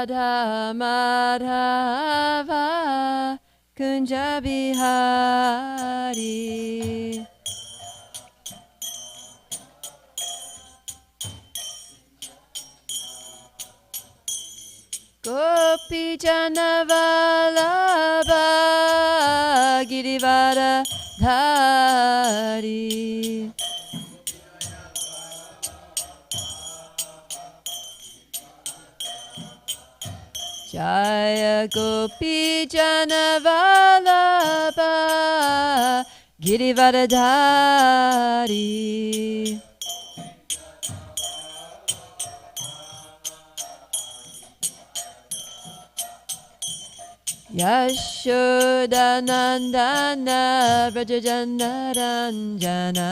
Radha Madhava Kunja Bihari. Gopi Janavalabha Girivara Dhari. Jaya Gopi Janavalabha Girivara Dhari. Yashodanandana Vrajajanaranjana.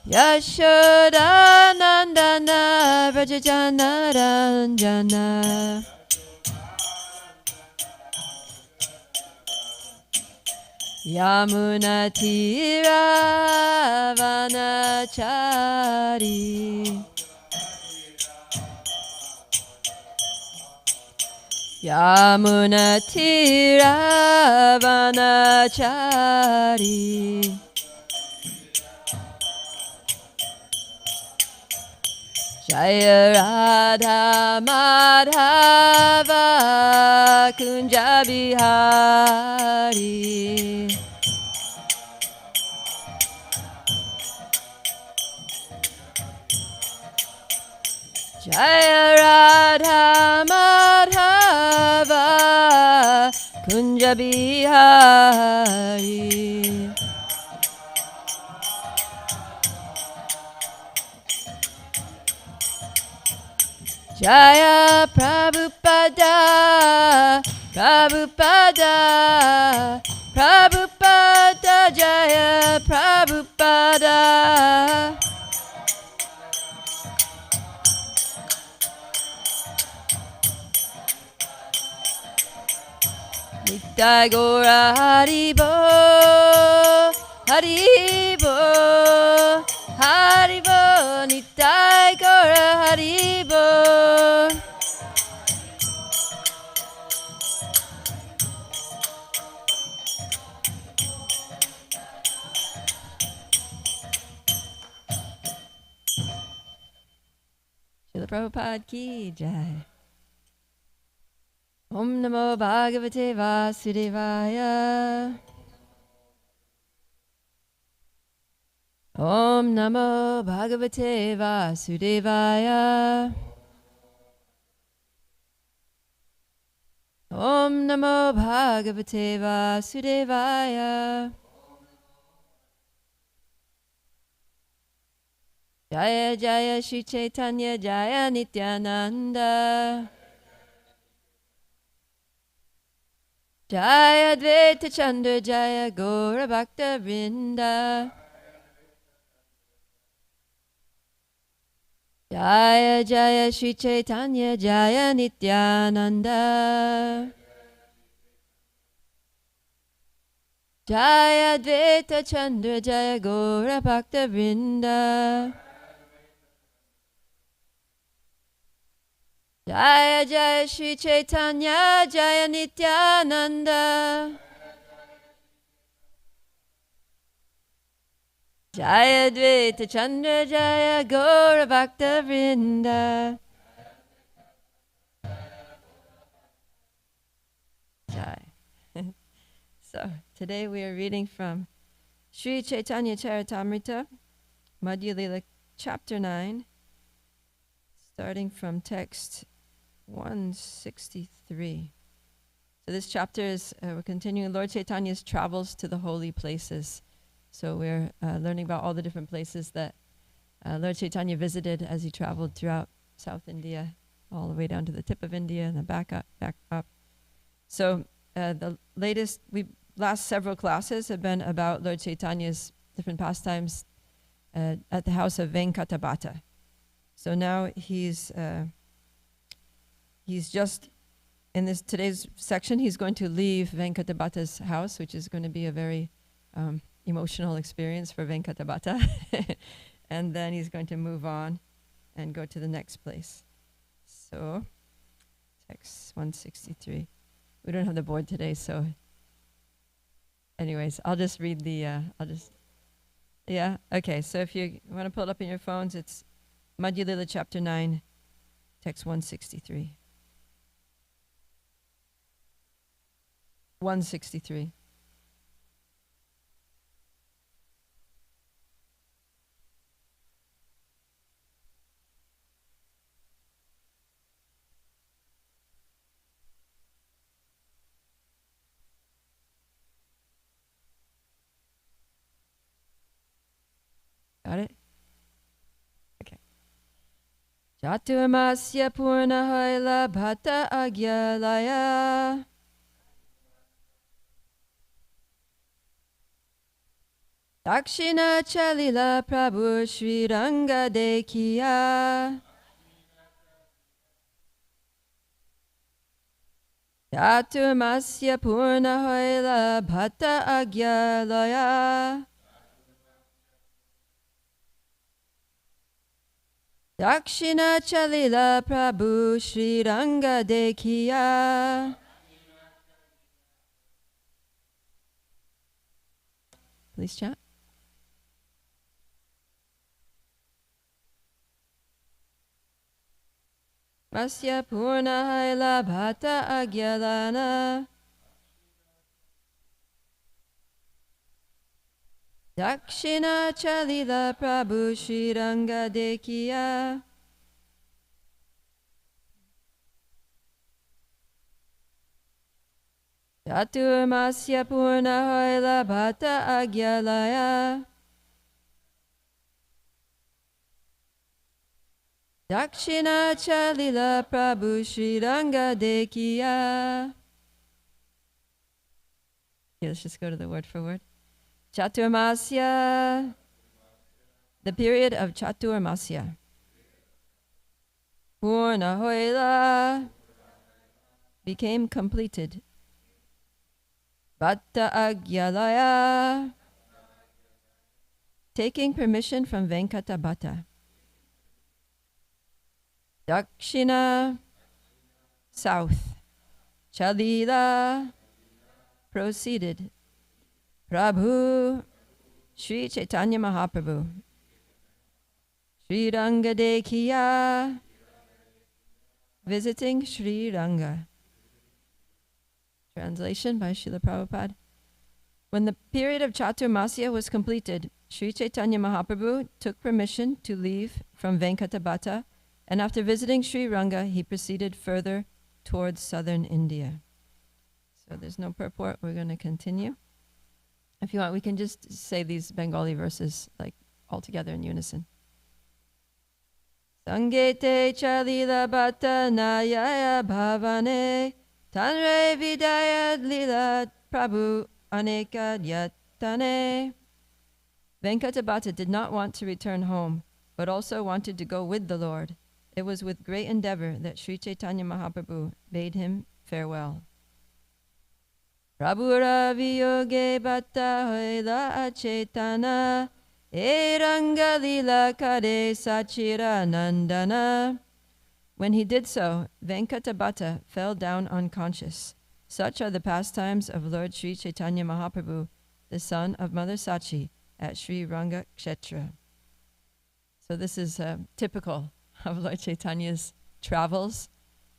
Yashodanandana Vrajajanaranjana. Yamunatira Vanachari. Yamunatira Vanachari. Jaya Radha Madhava Kunja Bihari. Jaya Radha Madhava Kunja Bihari. Jaya Prabhupada, Prabhupada, Prabhupada, Jaya Prabhupada. Nitai Gora Haribo, Haribo, Haribo, Nitai Gora Haribo. Srila Prabhupada ki jai. Om Namo Bhagavate Vasudevaya. Om Namo Bhagavate Vasudevaya. Om Namo Bhagavate Vasudevaya. Jaya Jaya Shri Caitanya Jaya Nityananda. Jaya Advaita Chandra Jaya Gaura Bhakta Vrinda. Jaya Jaya Shri Caitanya Jaya Nityananda. Jaya Advaita Chandra Jaya Gaura Bhakta Vrinda. Jaya Jaya Shri Caitanya Jaya Nityananda. Jaya Advaita Chandra Jaya Gaura Bhakta Vrinda. Jai. So today we are reading from Sri Caitanya Caritamrta, Madhya Lila, chapter 9, starting from text 163. So this chapter is, we're continuing Lord Chaitanya's travels to the holy places. So we're learning about all the different places that Lord Chaitanya visited as he traveled throughout South India, all the way down to the tip of India and then back up. So the last several classes have been about Lord Chaitanya's different pastimes at the house of Venkatabhata. So now he's just in today's section. He's going to leave Venkatabhata's house, which is going to be a very emotional experience for Venkatabhata. and then he's going to move on and go to the next place. So, text 163. We don't have the board today, so anyways, I'll just read the, yeah? Okay, so if you want to pull it up in your phones, it's Madhya Lila chapter 9, text 163. 163. Got it? Okay. Chaturmasya purnahaila bhata agyalaya Dakshina chalila prabhu Sri Ranga Dekhiya Chaturmasya purnahaila bhata agyalaya Dakshina chalila prabhu Sri Ranga Dekhiya. Please chat. Masya purnahaila bhata agyalana Dakshina chalila prabhu Sri Ranga Dekhiya Chaturmasya purnahaila bhata agyalaya Dakshina chalila prabhu Sri Ranga Dekhiya. Okay, let's just go to the word for word. Chaturmasya, the period of Chaturmasya. Purnahoila became completed. Bhatta Agyalaya, taking permission from Venkata Bhatta. Dakshina, south. Chalila, proceeded. Prabhu, Sri Caitanya Mahaprabhu. Sri Ranga Dekhiya, visiting Sri Ranga. Translation by Srila Prabhupada. When the period of Chaturmasya was completed, Sri Caitanya Mahaprabhu took permission to leave from Venkata Bhatta, and after visiting Sri Ranga, he proceeded further towards southern India. So there's no purport. We're going to continue. If you want, we can just say these Bengali verses like all together in unison. Sangete chalila bhatta nayaya bhavane tanre vidaya lila prabhu aneka yatane. Venkata Bhatta did not want to return home, but also wanted to go with the Lord. It was with great endeavor that Sri Caitanya Mahaprabhu bade him farewell. Prabhura viyoge bhatta hoila achetana eranga lila kare sachira nandana. When he did so, Venkata Bhatta fell down unconscious. Such are the pastimes of Lord Sri Caitanya Mahaprabhu, the son of Mother Sachi, at Sri Ranga Kshetra. So this is typical of Lord Chaitanya's travels,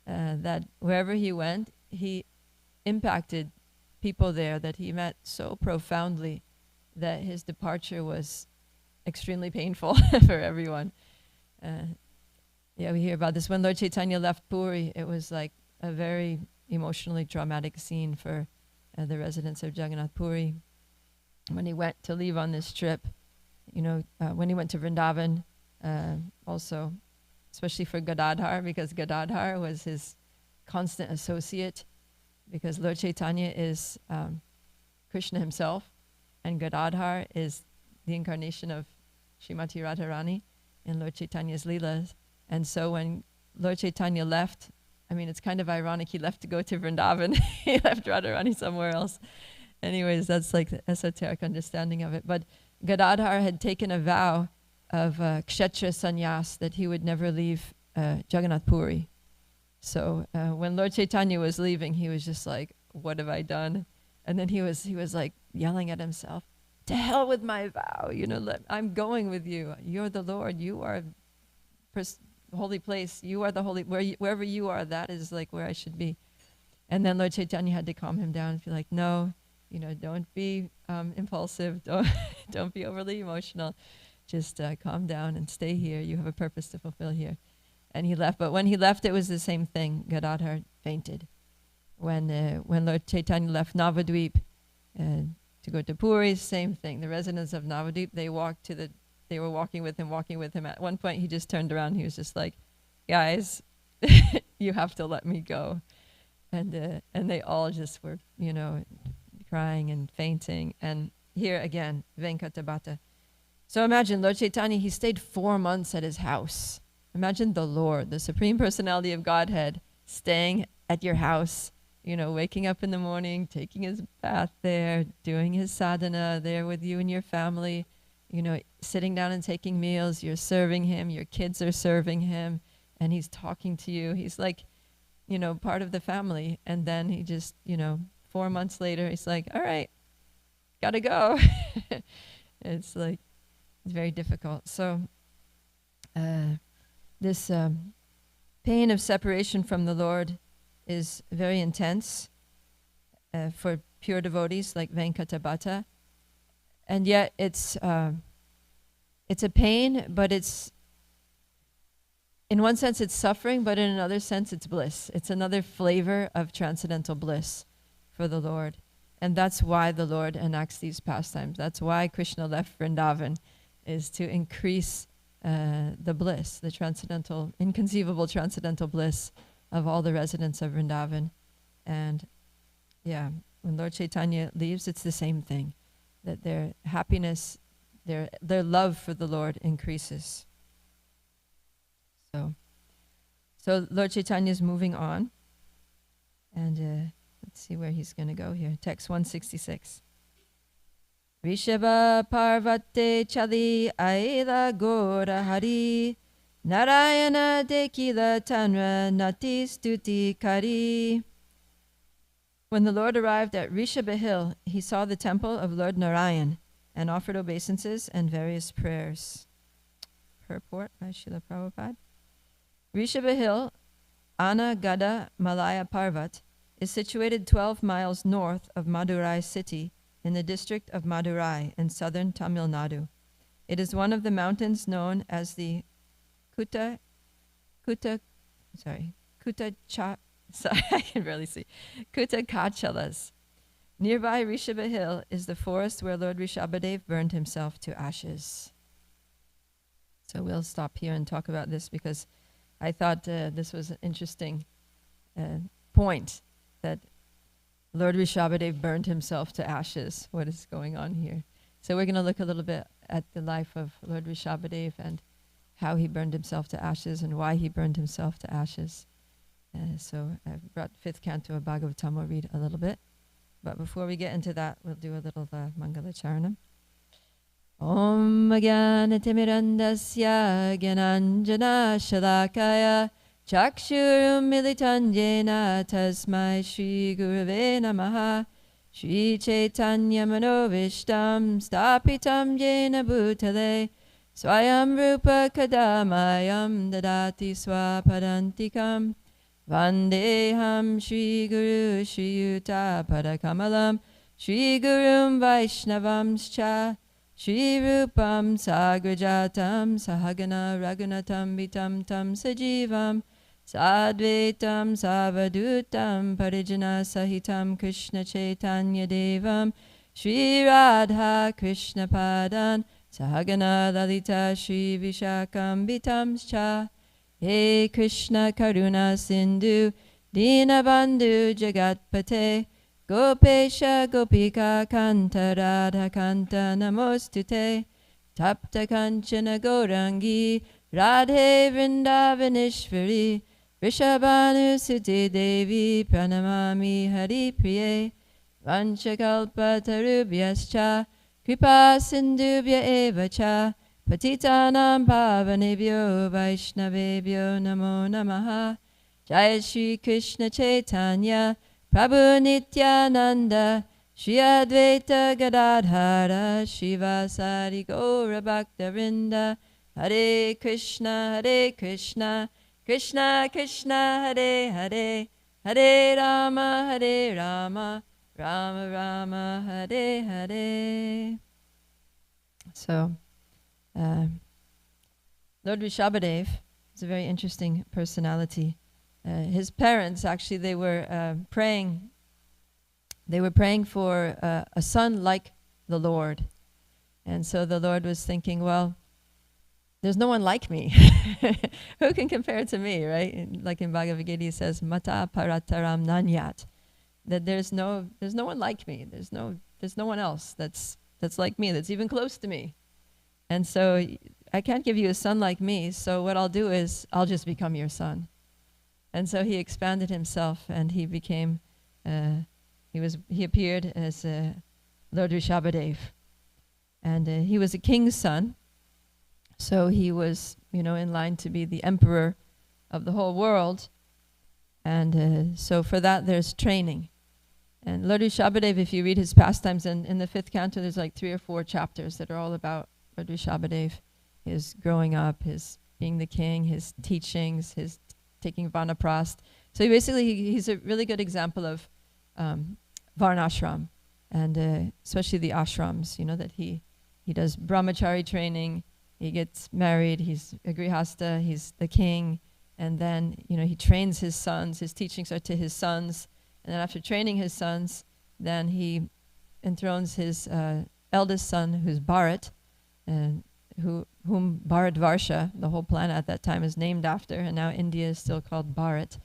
that wherever he went, he impacted people there that he met so profoundly that his departure was extremely painful for everyone. Yeah, we hear about this. When Lord Chaitanya left Puri, it was like a very emotionally traumatic scene for the residents of Jagannath Puri. When he went to leave on this trip, when he went to Vrindavan, also, especially for Gadadhar, because Gadadhar was his constant associate, because Lord Chaitanya is Krishna himself, and Gadadhar is the incarnation of Srimati Radharani in Lord Chaitanya's Leelas. And so when Lord Chaitanya left, I mean, it's kind of ironic, he left to go to Vrindavan. He left Radharani somewhere else. Anyways, that's like the esoteric understanding of it. But Gadadhar had taken a vow kshetra sannyas, that he would never leave Jagannath Puri. So when Lord Chaitanya was leaving, he was just like, what have I done? And then he was like yelling at himself, to hell with my vow, I'm going with you. You're the Lord. You are holy place. You are the holy, wherever you are, that is like where I should be. And then Lord Chaitanya had to calm him down and be like, no, don't be impulsive. Don't be overly emotional. Just calm down and stay here. You have a purpose to fulfill here. And he left. But when he left, it was the same thing. Gadadhar fainted. When Lord Chaitanya left Navadvip to go to Puri, same thing. The residents of Navadvip, they were walking with him. At one point, he just turned around. He was just like, guys, you have to let me go. And they all just were, crying and fainting. And here again, Venkatabhata. So imagine Lord Chaitanya, he stayed 4 months at his house. Imagine the Lord, the Supreme Personality of Godhead, staying at your house, waking up in the morning, taking his bath there, doing his sadhana there with you and your family, sitting down and taking meals. You're serving him, your kids are serving him, and he's talking to you. He's like, part of the family. And then he just, 4 months later, he's like, all right, gotta go. It's very difficult. So this pain of separation from the Lord is very intense for pure devotees like Venkatabhata. And yet it's a pain, but in one sense it's suffering, but in another sense it's bliss. It's another flavor of transcendental bliss for the Lord. And that's why the Lord enacts these pastimes. That's why Krishna left Vrindavan, is to increase the bliss, the transcendental, inconceivable transcendental bliss of all the residents of Vrindavan. And when Lord Chaitanya leaves, it's the same thing, that their happiness, their love for the Lord increases. So Lord Chaitanya is moving on, and let's see where he's going to go here. Text 166. Rishabha Parvate Chali Aila Gora Hari Narayana Dekila Tanra Nati Stuti Kari. When the Lord arrived at Rishabha Hill, he saw the temple of Lord Narayan and offered obeisances and various prayers. Purport by Srila Prabhupada. Rishabha Hill, Anagada Malaya Parvat, is situated 12 miles north of Madurai city in the district of Madurai in southern Tamil Nadu. It is one of the mountains known as the Kutakachalas. Nearby Rishabha Hill is the forest where Lord Rishabhadev burned himself to ashes. So we'll stop here and talk about this because I thought this was an interesting point, that Lord Rishabhadev burned himself to ashes. What is going on here? So we're going to look a little bit at the life of Lord Rishabhadev and how he burned himself to ashes and why he burned himself to ashes. So I've brought 5th canto of Bhagavatam. We'll read a little bit. But before we get into that, we'll do a little Mangala Charanam. Om Jnanatirmirandasya Gyananjana Shalakaya Chakshurum Militanjena Tasmai Shri Gurave Namaha Shri Chaitanya Manovishtam Stapitam Jena Bhutale Swayam Rupa Kadamayam Dadati Swapadantikam Vandeham Shri Guru Shri Yuta Padakamalam Shri Gurum Vaishnavamscha Shri Rupam Sagrajatam Sahagana Raghunatam Vitam Tam Sajivam Sadvaitam Savadutam Parijana Sahitam Krishna Chaitanya Devam Shri Radha Krishna Padan Sahagana Lalita Shri Vishakam Vitamscha. He Krishna Karuna Sindhu Dinabandhu Jagatpate Gopesha Gopika Kanta Radha Kanta Namostute Tapta Kanchana Gaurangi Radhe Vrindavaneshwari Vrishabhanu Sute Devi Pranamami Hari Priye Vanchakalpa Tarubhyascha Kripa Sindhubhya Evacha Patitanam pavanebhyo Vaishnavebhyo namo namaha. Jai Shri Krishna Caitanya Prabhu Nityananda Shri Advaita Gadadhara Shivasari Gaura Bhaktavinda. Hare Krishna, Krishna Krishna, Hare Hare, Hare Rama, Rama Rama, Hare Hare. So, Lord Rishabhadev is a very interesting personality. His parents, actually, they were praying. They were praying for a son like the Lord. And so the Lord was thinking, well, there's no one like me. Who can compare to me, right? Like in Bhagavad Gita, he says, Mata parataram nanyat. That there's no one like me. There's no one else that's like me, that's even close to me. And so I can't give you a son like me, so what I'll do is I'll just become your son. And so he expanded himself, and he became, he appeared as Lord Rishabhadev. And he was a king's son, so he was, in line to be the emperor of the whole world. And so for that, there's training. And Lord Rishabhadev, if you read his pastimes, in the 5th canto, there's like 3 or 4 chapters that are all about Lord Rishabhadev, his growing up, his being the king, his teachings, his taking Vanaprast. So he's a really good example of Varnashram, and especially the ashrams, that he does brahmachari training, he gets married, he's a grihasta, he's the king, and then, he trains his sons, his teachings are to his sons, and then after training his sons, then he enthrones his eldest son, who's Bharat, whom Bharatvarsha, the whole planet at that time, is named after, and now India is still called Bharat,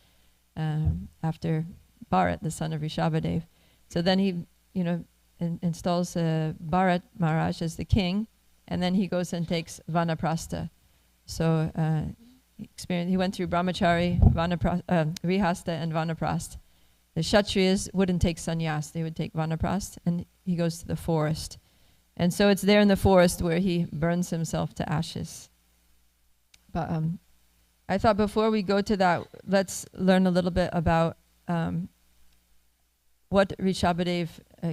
after Bharat, the son of Rishabhadev. So then he, installs Bharat Maharaj as the king, and then he goes and takes Vanaprastha. So he went through Brahmachari, Rihasta, and Vanaprastha. The Kshatriyas wouldn't take sannyas, they would take Vanaprastha, and he goes to the forest. And so it's there in the forest where he burns himself to ashes. But I thought before we go to that, let's learn a little bit about what Rishabhadev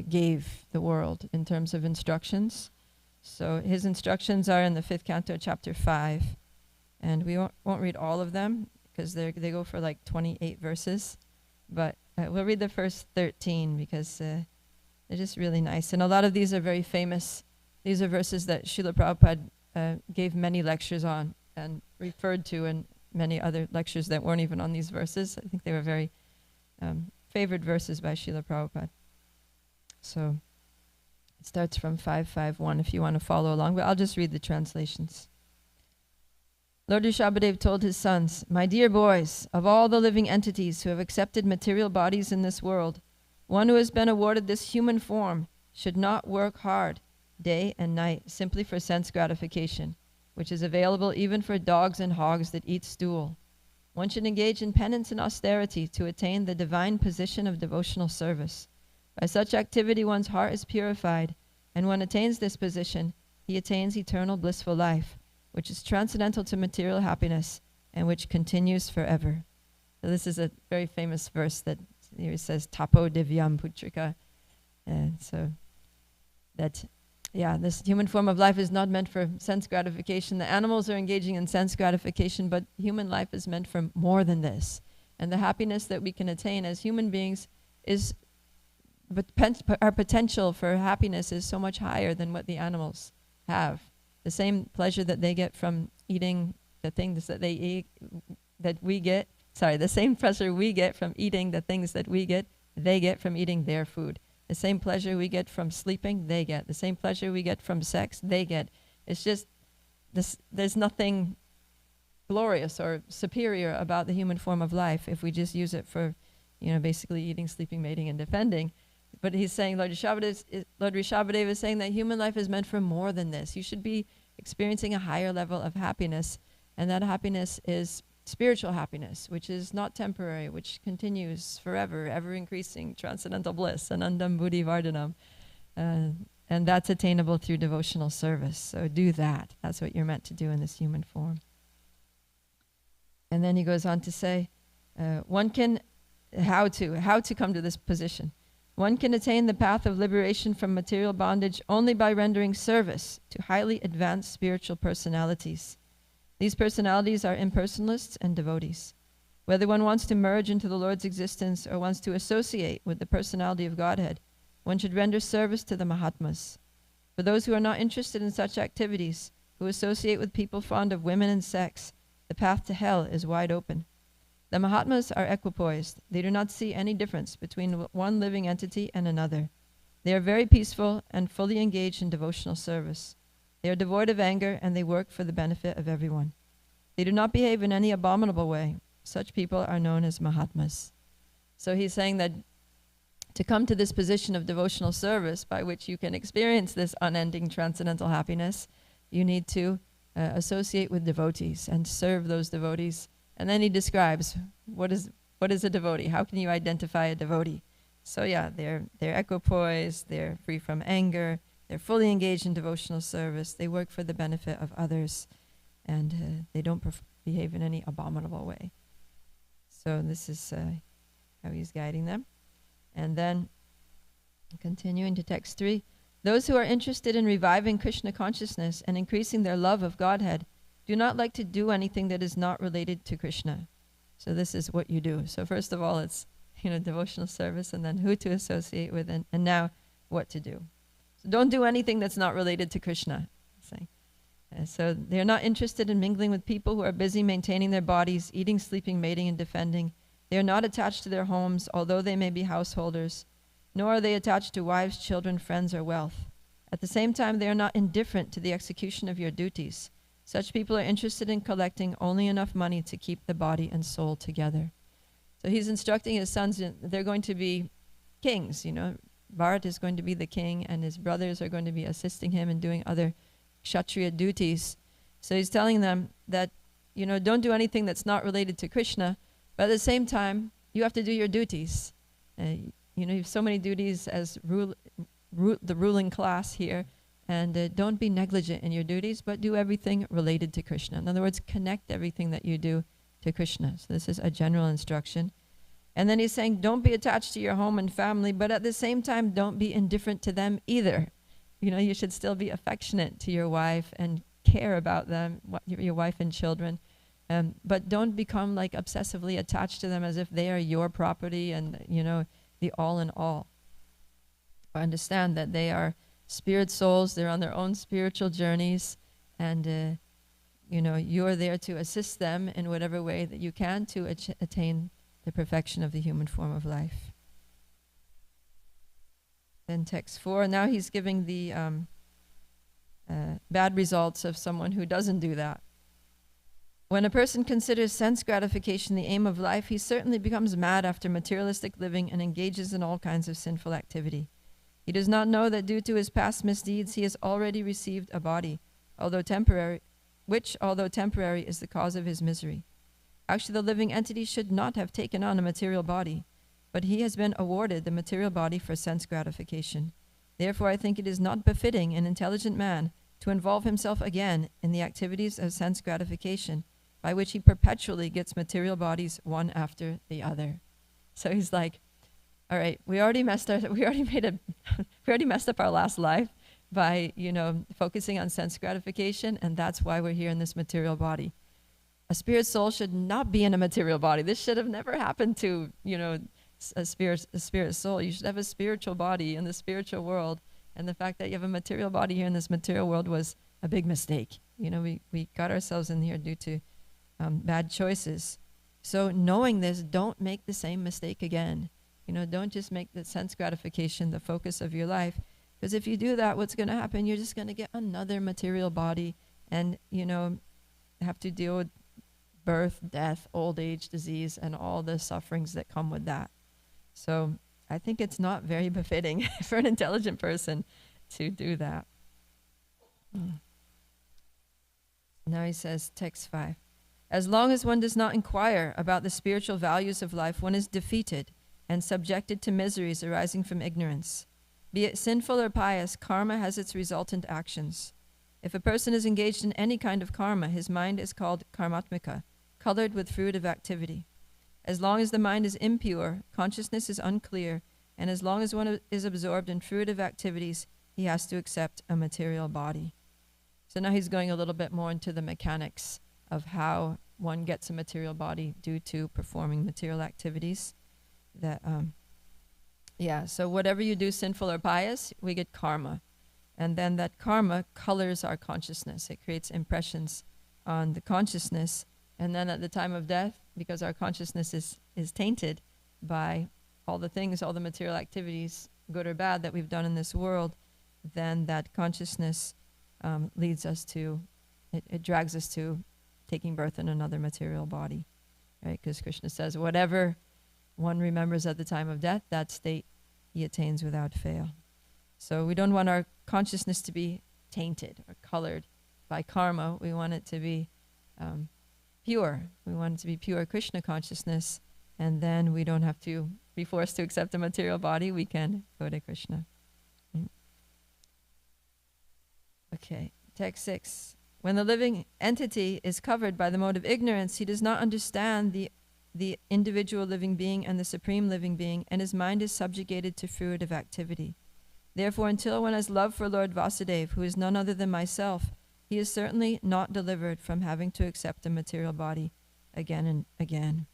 gave the world in terms of instructions. So his instructions are in the 5th canto, chapter 5. And we won't read all of them because they go for like 28 verses. But we'll read the first 13 because they're just really nice. And a lot of these are very famous. These are verses that Srila Prabhupada gave many lectures on and referred to in many other lectures that weren't even on these verses. I think they were very favored verses by Srila Prabhupada. So it starts from 551 if you want to follow along, but I'll just read the translations. Lord Rishabhadev told his sons, "My dear boys, of all the living entities who have accepted material bodies in this world, one who has been awarded this human form should not work hard, day and night, simply for sense gratification, which is available even for dogs and hogs that eat stool. One should engage in penance and austerity to attain the divine position of devotional service. By such activity one's heart is purified, and one attains this position, he attains eternal blissful life, which is transcendental to material happiness and which continues forever." So this is a very famous verse that here says, "Tapo divyam putrika." And so that, this human form of life is not meant for sense gratification. The animals are engaging in sense gratification, but human life is meant for more than this. And the happiness that we can attain as human beings is, but our potential for happiness is so much higher than what the animals have. The same pleasure that they get from eating the things that they eat, the same pleasure we get from eating the things that we get, they get from eating their food. The same pleasure we get from sleeping, they get. The same pleasure we get from sex, they get. It's just, there's nothing glorious or superior about the human form of life if we just use it for, basically eating, sleeping, mating, and defending. But he's saying, Lord Rishabhadev is saying that human life is meant for more than this. You should be experiencing a higher level of happiness, and that happiness is spiritual happiness, which is not temporary, which continues forever, ever increasing, transcendental bliss, anandam buddhi vardhanam. And that's attainable through devotional service. So do that. That's what you're meant to do in this human form. And then he goes on to say, how to come to this position. One can attain the path of liberation from material bondage only by rendering service to highly advanced spiritual personalities. These personalities are impersonalists and devotees. Whether one wants to merge into the Lord's existence or wants to associate with the personality of Godhead, one should render service to the Mahatmas. For those who are not interested in such activities, who associate with people fond of women and sex, the path to hell is wide open. The Mahatmas are equipoised. They do not see any difference between one living entity and another. They are very peaceful and fully engaged in devotional service. They are devoid of anger and they work for the benefit of everyone. They do not behave in any abominable way. Such people are known as Mahatmas. So he's saying that to come to this position of devotional service by which you can experience this unending transcendental happiness, you need to associate with devotees and serve those devotees. And then he describes what is a devotee. How can you identify a devotee? So yeah, they're equipoised, they're free from anger, they're fully engaged in devotional service, they work for the benefit of others, and they don't behave in any abominable way. So this is how he's guiding them. And then, continuing to text 3, those who are interested in reviving Krishna consciousness and increasing their love of Godhead do not like to do anything that is not related to Krishna. So this is what you do. So first of all, it's devotional service, and then who to associate with, and now what to do. So don't do anything that's not related to Krishna. So they're not interested in mingling with people who are busy maintaining their bodies, eating, sleeping, mating, and defending. They are not attached to their homes, although they may be householders, nor are they attached to wives, children, friends, or wealth. At the same time, they are not indifferent to the execution of your duties. Such people are interested in collecting only enough money to keep the body and soul together. So he's instructing his sons, they're going to be kings, Bharat is going to be the king, and his brothers are going to be assisting him in doing other Kshatriya duties. So he's telling them that, don't do anything that's not related to Krishna, but at the same time, you have to do your duties. You have so many duties as the ruling class here, and don't be negligent in your duties, but do everything related to Krishna. In other words, connect everything that you do to Krishna. So this is a general instruction. And then he's saying, don't be attached to your home and family, but at the same time, don't be indifferent to them either. You should still be affectionate to your wife and care about them, your wife and children. But don't become obsessively attached to them as if they are your property and, the all in all. Understand that they are spirit souls, they're on their own spiritual journeys, and, you're there to assist them in whatever way that you can to attain the perfection of the human form of life. Then text 4, now he's giving the bad results of someone who doesn't do that. When a person considers sense gratification the aim of life, he certainly becomes mad after materialistic living and engages in all kinds of sinful activity. He does not know that due to his past misdeeds, he has already received a body, which, although temporary, is the cause of his misery. Actually, the living entity should not have taken on a material body, but he has been awarded the material body for sense gratification. Therefore, I think it is not befitting an intelligent man to involve himself again in the activities of sense gratification, by which he perpetually gets material bodies one after the other. So he's like, all right, we already messed up our last life by, focusing on sense gratification, and that's why we're here in this material body. A spirit soul should not be in a material body. This should have never happened to, a spirit soul. You should have a spiritual body in the spiritual world, and the fact that you have a material body here in this material world was a big mistake. We got ourselves in here due to bad choices. So knowing this, don't make the same mistake again. Don't just make the sense gratification the focus of your life, because if you do that, what's going to happen? You're just going to get another material body and, have to deal with birth, death, old age, disease, and all the sufferings that come with that. So I think it's not very befitting for an intelligent person to do that. Now he says, text 5. As long as one does not inquire about the spiritual values of life, one is defeated and subjected to miseries arising from ignorance. Be it sinful or pious, karma has its resultant actions. If a person is engaged in any kind of karma, his mind is called karmatmika, colored with fruitive activity. As long as the mind is impure, consciousness is unclear, and as long as one is absorbed in fruitive activities, he has to accept a material body. So now he's going a little bit more into the mechanics of how one gets a material body due to performing material activities. So whatever you do, sinful or pious, we get karma. And then that karma colors our consciousness. It creates impressions on the consciousness. And then at the time of death, because our consciousness is tainted by all the things, all the material activities, good or bad, that we've done in this world, then that consciousness leads us to, it drags us to taking birth in another material body, right? Because Krishna says, whatever one remembers at the time of death, that state he attains without fail. So we don't want our consciousness to be tainted or colored by karma. We want it to be pure. We want it to be pure Krishna consciousness, and then we don't have to be forced to accept a material body. We can go to Krishna. Okay, text 6. When the living entity is covered by the mode of ignorance, he does not understand the individual living being and the supreme living being, and his mind is subjugated to fruitive activity. Therefore, until one has love for Lord Vasudeva, who is none other than myself, he is certainly not delivered from having to accept a material body again and again.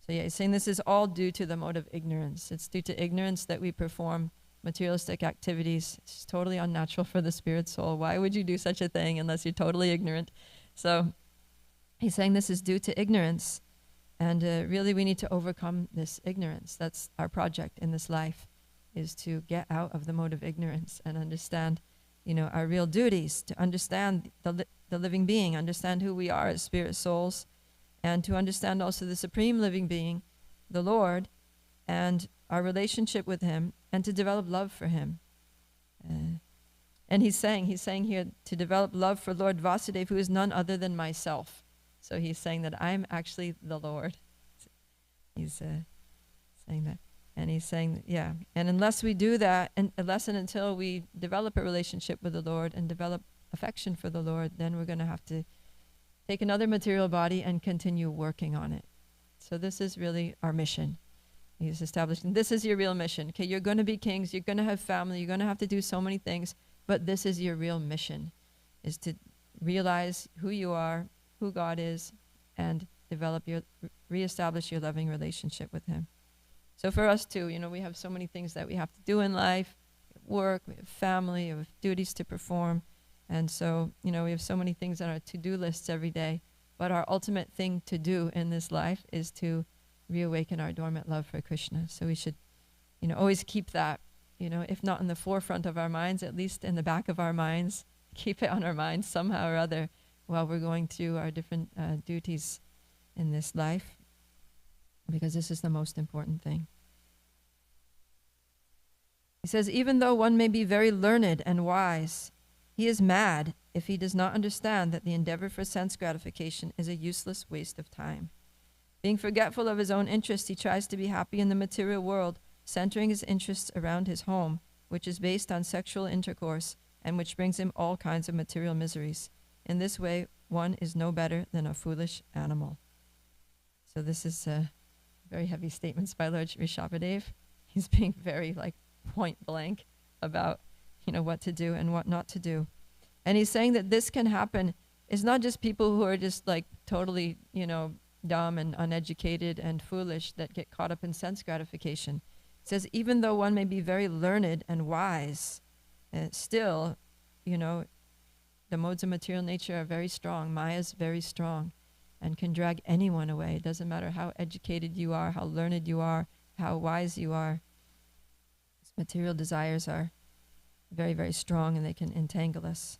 So yeah, he's saying this is all due to the mode of ignorance. It's due to ignorance that we perform materialistic activities. It's totally unnatural for the spirit soul. Why would you do such a thing unless you're totally ignorant? So he's saying this is due to ignorance. And really we need to overcome this ignorance. That's our project in this life, is to get out of the mode of ignorance and understand, our real duties, to understand the living being, understand who we are as spirit souls, and to understand also the supreme living being, the Lord, and our relationship with him, and to develop love for him. And he's saying here to develop love for Lord Vasudeva, who is none other than myself. So he's saying that I'm actually the Lord. He's saying that. And he's saying, yeah. And unless we do that, and unless and until we develop a relationship with the Lord and develop affection for the Lord, then we're going to have to take another material body and continue working on it. So this is really our mission. He's establishing, this is your real mission. Okay, you're going to be kings, you're going to have family, you're going to have to do so many things, but this is your real mission, is to realize who you are, who God is, and reestablish your loving relationship with him. So for us too, we have so many things that we have to do in life. We have work, we have family, we have duties to perform. And so, we have so many things on our to-do lists every day. But our ultimate thing to do in this life is to reawaken our dormant love for Krishna. So we should, always keep that, if not in the forefront of our minds, at least in the back of our minds, keep it on our minds somehow or other while we're going through our different duties in this life, because this is the most important thing. He says, even though one may be very learned and wise, he is mad if he does not understand that the endeavor for sense gratification is a useless waste of time. Being forgetful of his own interests, he tries to be happy in the material world, centering his interests around his home, which is based on sexual intercourse and which brings him all kinds of material miseries. In this way, one is no better than a foolish animal. So this is very heavy statements by Lord Rishabhadev. He's being very point blank about what to do and what not to do. And he's saying that this can happen. It's not just people who are just totally dumb and uneducated and foolish that get caught up in sense gratification. It says even though one may be very learned and wise, still the modes of material nature are very strong. Maya is very strong and can drag anyone away. It doesn't matter how educated you are, how learned you are, how wise you are. These material desires are very, very strong, and they can entangle us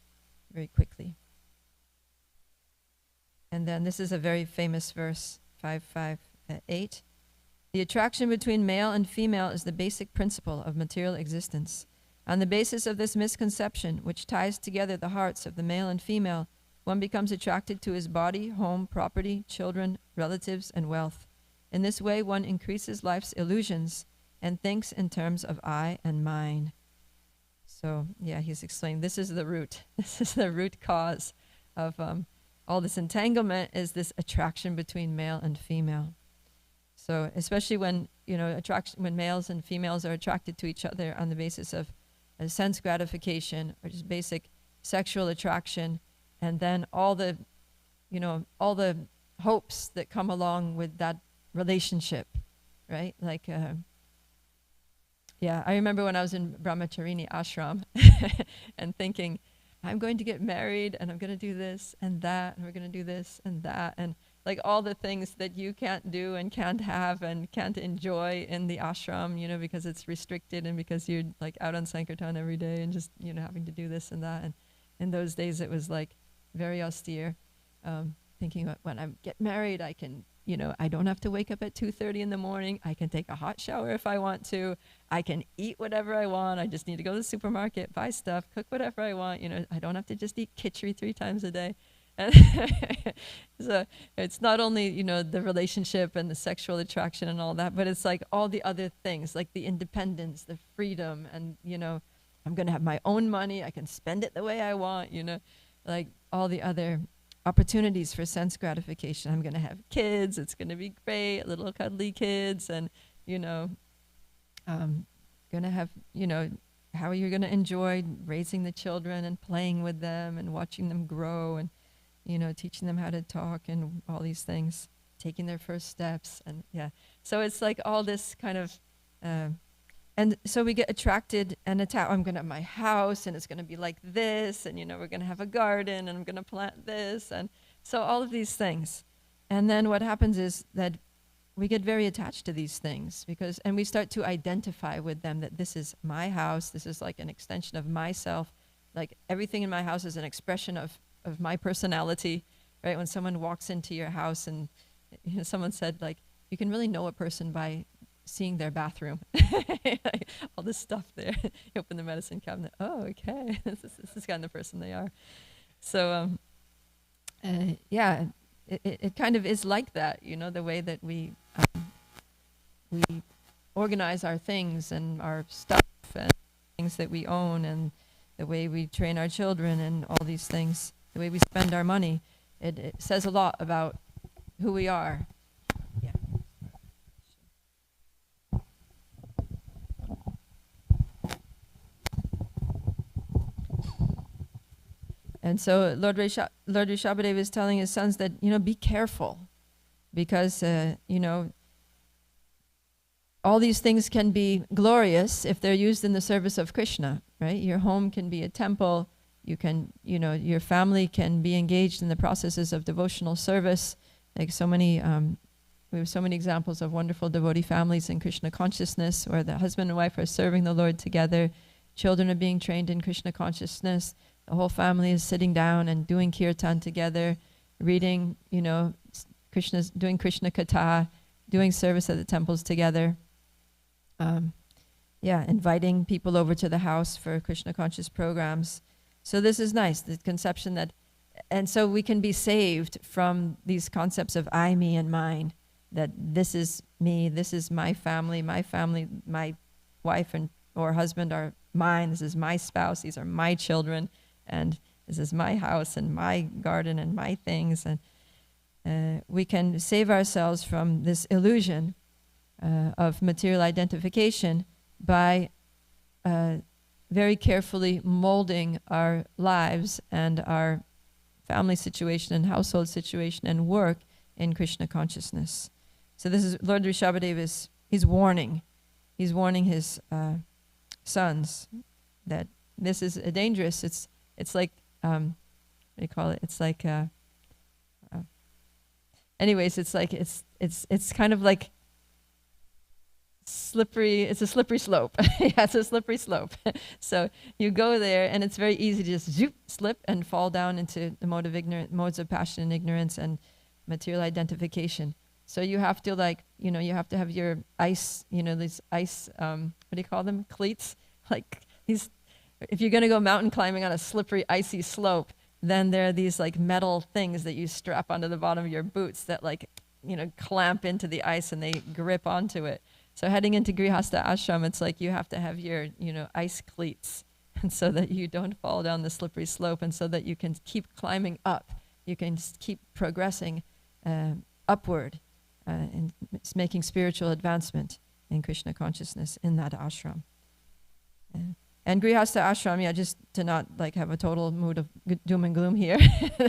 very quickly. And then this is a very famous verse, 5:5-8. The attraction between male and female is the basic principle of material existence. On the basis of this misconception, which ties together the hearts of the male and female, one becomes attracted to his body, home, property, children, relatives, and wealth. In this way, one increases life's illusions and thinks in terms of I and mine. So yeah, he's explaining this is the root. This is the root cause of all this entanglement, is this attraction between male and female. So especially when, attraction, when males and females are attracted to each other on the basis of a sense gratification or just basic sexual attraction, and then all the hopes that come along with that relationship, right? Like, I remember when I was in Brahmacharini ashram and thinking, I'm going to get married and I'm going to do this and that, and we're going to do this and that, and like all the things that you can't do and can't have and can't enjoy in the ashram, because it's restricted and because you're like out on Sankirtan every day and just, having to do this and that. And in those days it was like very austere, thinking about when I get married, I can, I don't have to wake up at 2:30 in the morning. I can take a hot shower if I want to. I can eat whatever I want. I just need to go to the supermarket, buy stuff, cook whatever I want. I don't have to just eat khichdi 3 times a day. And so it's not only, the relationship and the sexual attraction and all that, but it's like all the other things, like the independence, the freedom, and, I'm going to have my own money. I can spend it the way I want, like all the other opportunities for sense gratification. I'm going to have kids. It's going to be great, little cuddly kids, and, going to have, how you're going to enjoy raising the children and playing with them and watching them grow and, teaching them how to talk and all these things, taking their first steps. And so it's like all this kind of, and so we get attracted and attached. I'm going to have my house and it's going to be like this, and, we're going to have a garden and I'm going to plant this. And so all of these things. And then what happens is that we get very attached to these things and we start to identify with them, that this is my house. This is like an extension of myself. Like everything in my house is an expression of my personality, right? When someone walks into your house and someone said, like, you can really know a person by seeing their bathroom. Like, all this stuff there. You open the medicine cabinet. Oh, okay. This is kind of the person they are. So, it kind of is like that, the way that we organize our things and our stuff and things that we own, and the way we train our children and all these things, the way we spend our money. It says a lot about who we are. Yeah. And so Lord Rishabhadev is telling his sons that, be careful, because, all these things can be glorious if they're used in the service of Krishna, right? Your home can be a temple. You can, your family can be engaged in the processes of devotional service. Like so many, we have so many examples of wonderful devotee families in Krishna consciousness, where the husband and wife are serving the Lord together. Children are being trained in Krishna consciousness. The whole family is sitting down and doing kirtan together, reading, doing Krishna Katha, doing service at the temples together. Inviting people over to the house for Krishna conscious programs. So this is nice, the conception that, and so we can be saved from these concepts of I, me, and mine, that this is me, this is my family, my wife or husband are mine, this is my spouse, these are my children, and this is my house and my garden and my things. And we can save ourselves from this illusion of material identification by very carefully molding our lives and our family situation and household situation and work in Krishna consciousness. So this is Lord Rishabhadev he's warning his sons that this is dangerous. It's like what do you call it? It's like anyways, it's like it's kind of like slippery. It's a slippery slope. Yeah, it's a slippery slope. So you go there, and it's very easy to just slip and fall down into the modes of passion and ignorance and material identification. So you have to you have to have your ice, these ice, what do you call them? Cleats? Like these, if you're going to go mountain climbing on a slippery, icy slope, then there are these like metal things that you strap onto the bottom of your boots that clamp into the ice and they grip onto it. So heading into Grihastha ashram, it's like you have to have your, ice cleats and so that you don't fall down the slippery slope, and so that you can keep climbing up. You can keep progressing upward and making spiritual advancement in Krishna consciousness in that ashram. And Grihastha ashram, yeah, just to not like have a total mood of doom and gloom here.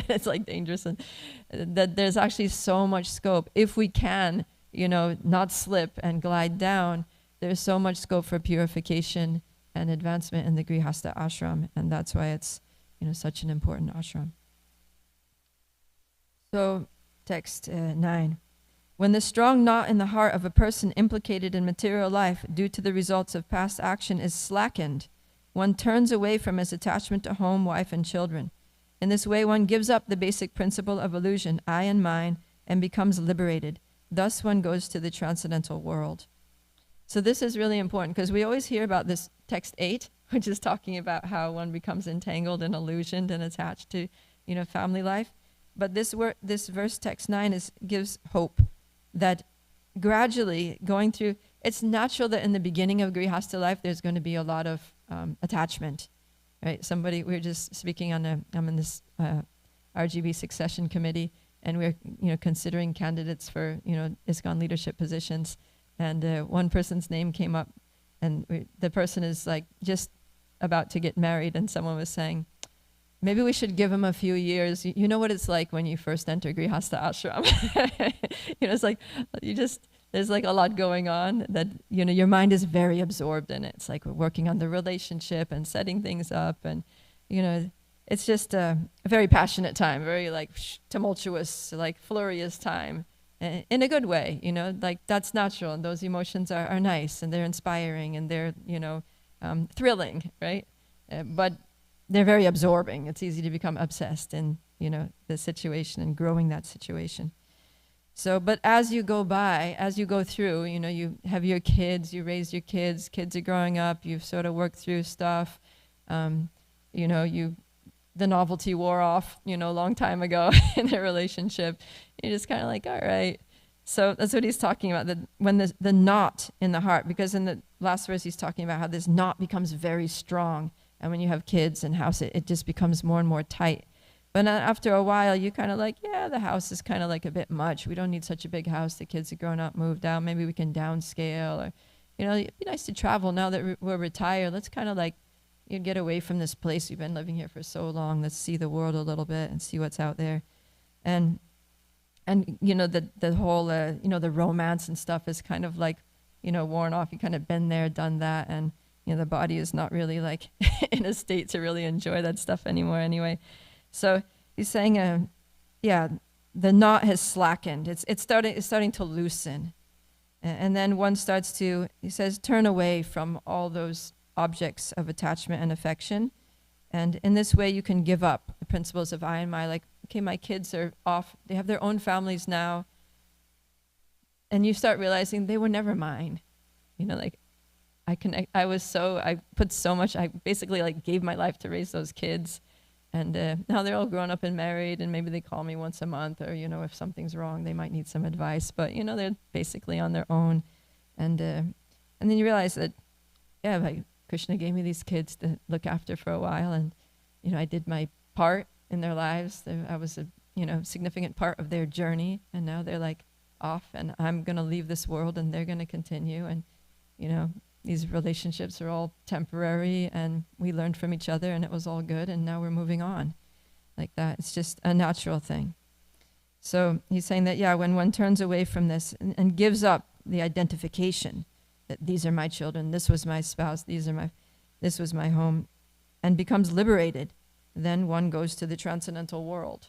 It's like dangerous, and that there's actually so much scope. If we can, not slip and glide down, there's so much scope for purification and advancement in the Grihastha ashram, and that's why it's, such an important ashram. So, text 9. When the strong knot in the heart of a person implicated in material life due to the results of past action is slackened, one turns away from his attachment to home, wife, and children. In this way, one gives up the basic principle of illusion, I and mine, and becomes liberated. Thus, one goes to the transcendental world. So this is really important, because we always hear about this text 8, which is talking about how one becomes entangled and illusioned and attached to, family life. But this verse, text 9, gives hope that gradually going through, it's natural that in the beginning of Grihastha life, there's going to be a lot of attachment, right? We were just speaking I'm in this RGB succession committee, and we're, considering candidates for, ISKCON leadership positions. And one person's name came up, and the person is like just about to get married, and someone was saying, maybe we should give him a few years. You know what it's like when you first enter Grihastha ashram. It's like there's like a lot going on that, your mind is very absorbed in it. It's like we're working on the relationship and setting things up, and, it's just a very passionate time, very like tumultuous, like flurrious time in a good way, like that's natural, and those emotions are nice, and they're inspiring, and they're, thrilling, right? But they're very absorbing. It's easy to become obsessed in, the situation and growing that situation. So, but as you go through, you have your kids, you raise your kids are growing up, you've sort of worked through stuff, the novelty wore off, a long time ago in the relationship. You're just kind of like, all right. So that's what he's talking about, that when the knot in the heart, because in the last verse he's talking about how this knot becomes very strong. And when you have kids and house, it just becomes more and more tight. But after a while, you kind of like, yeah, the house is kind of like a bit much. We don't need such a big house. The kids are grown up, moved out. Maybe we can downscale. Or, it'd be nice to travel now that we're retired. Let's kind of like, get away from this place. We've been living here for so long. Let's see the world a little bit and see what's out there. And the whole, the romance and stuff is kind of like, worn off. You kind of been there, done that. And, the body is not really like in a state to really enjoy that stuff anymore anyway. So he's saying, the knot has slackened. It's starting to loosen. And then one starts to, he says, turn away from all those objects of attachment and affection. And in this way, you can give up the principles of I and my, like, okay, my kids are off. They have their own families now. And you start realizing they were never mine. I put so much, I basically like gave my life to raise those kids. And now they're all grown up and married, and maybe they call me once a month, or, if something's wrong, they might need some advice. But, they're basically on their own. And then you realize that, like Krishna gave me these kids to look after for a while. And, I did my part in their lives. I was a, significant part of their journey. And now they're like off, and I'm going to leave this world, and they're going to continue. And, these relationships are all temporary, and we learned from each other, and it was all good, and now we're moving on like that. It's just a natural thing. So he's saying that, when one turns away from this and gives up the identification that these are my children, this was my spouse, this was my home, and becomes liberated, then one goes to the transcendental world.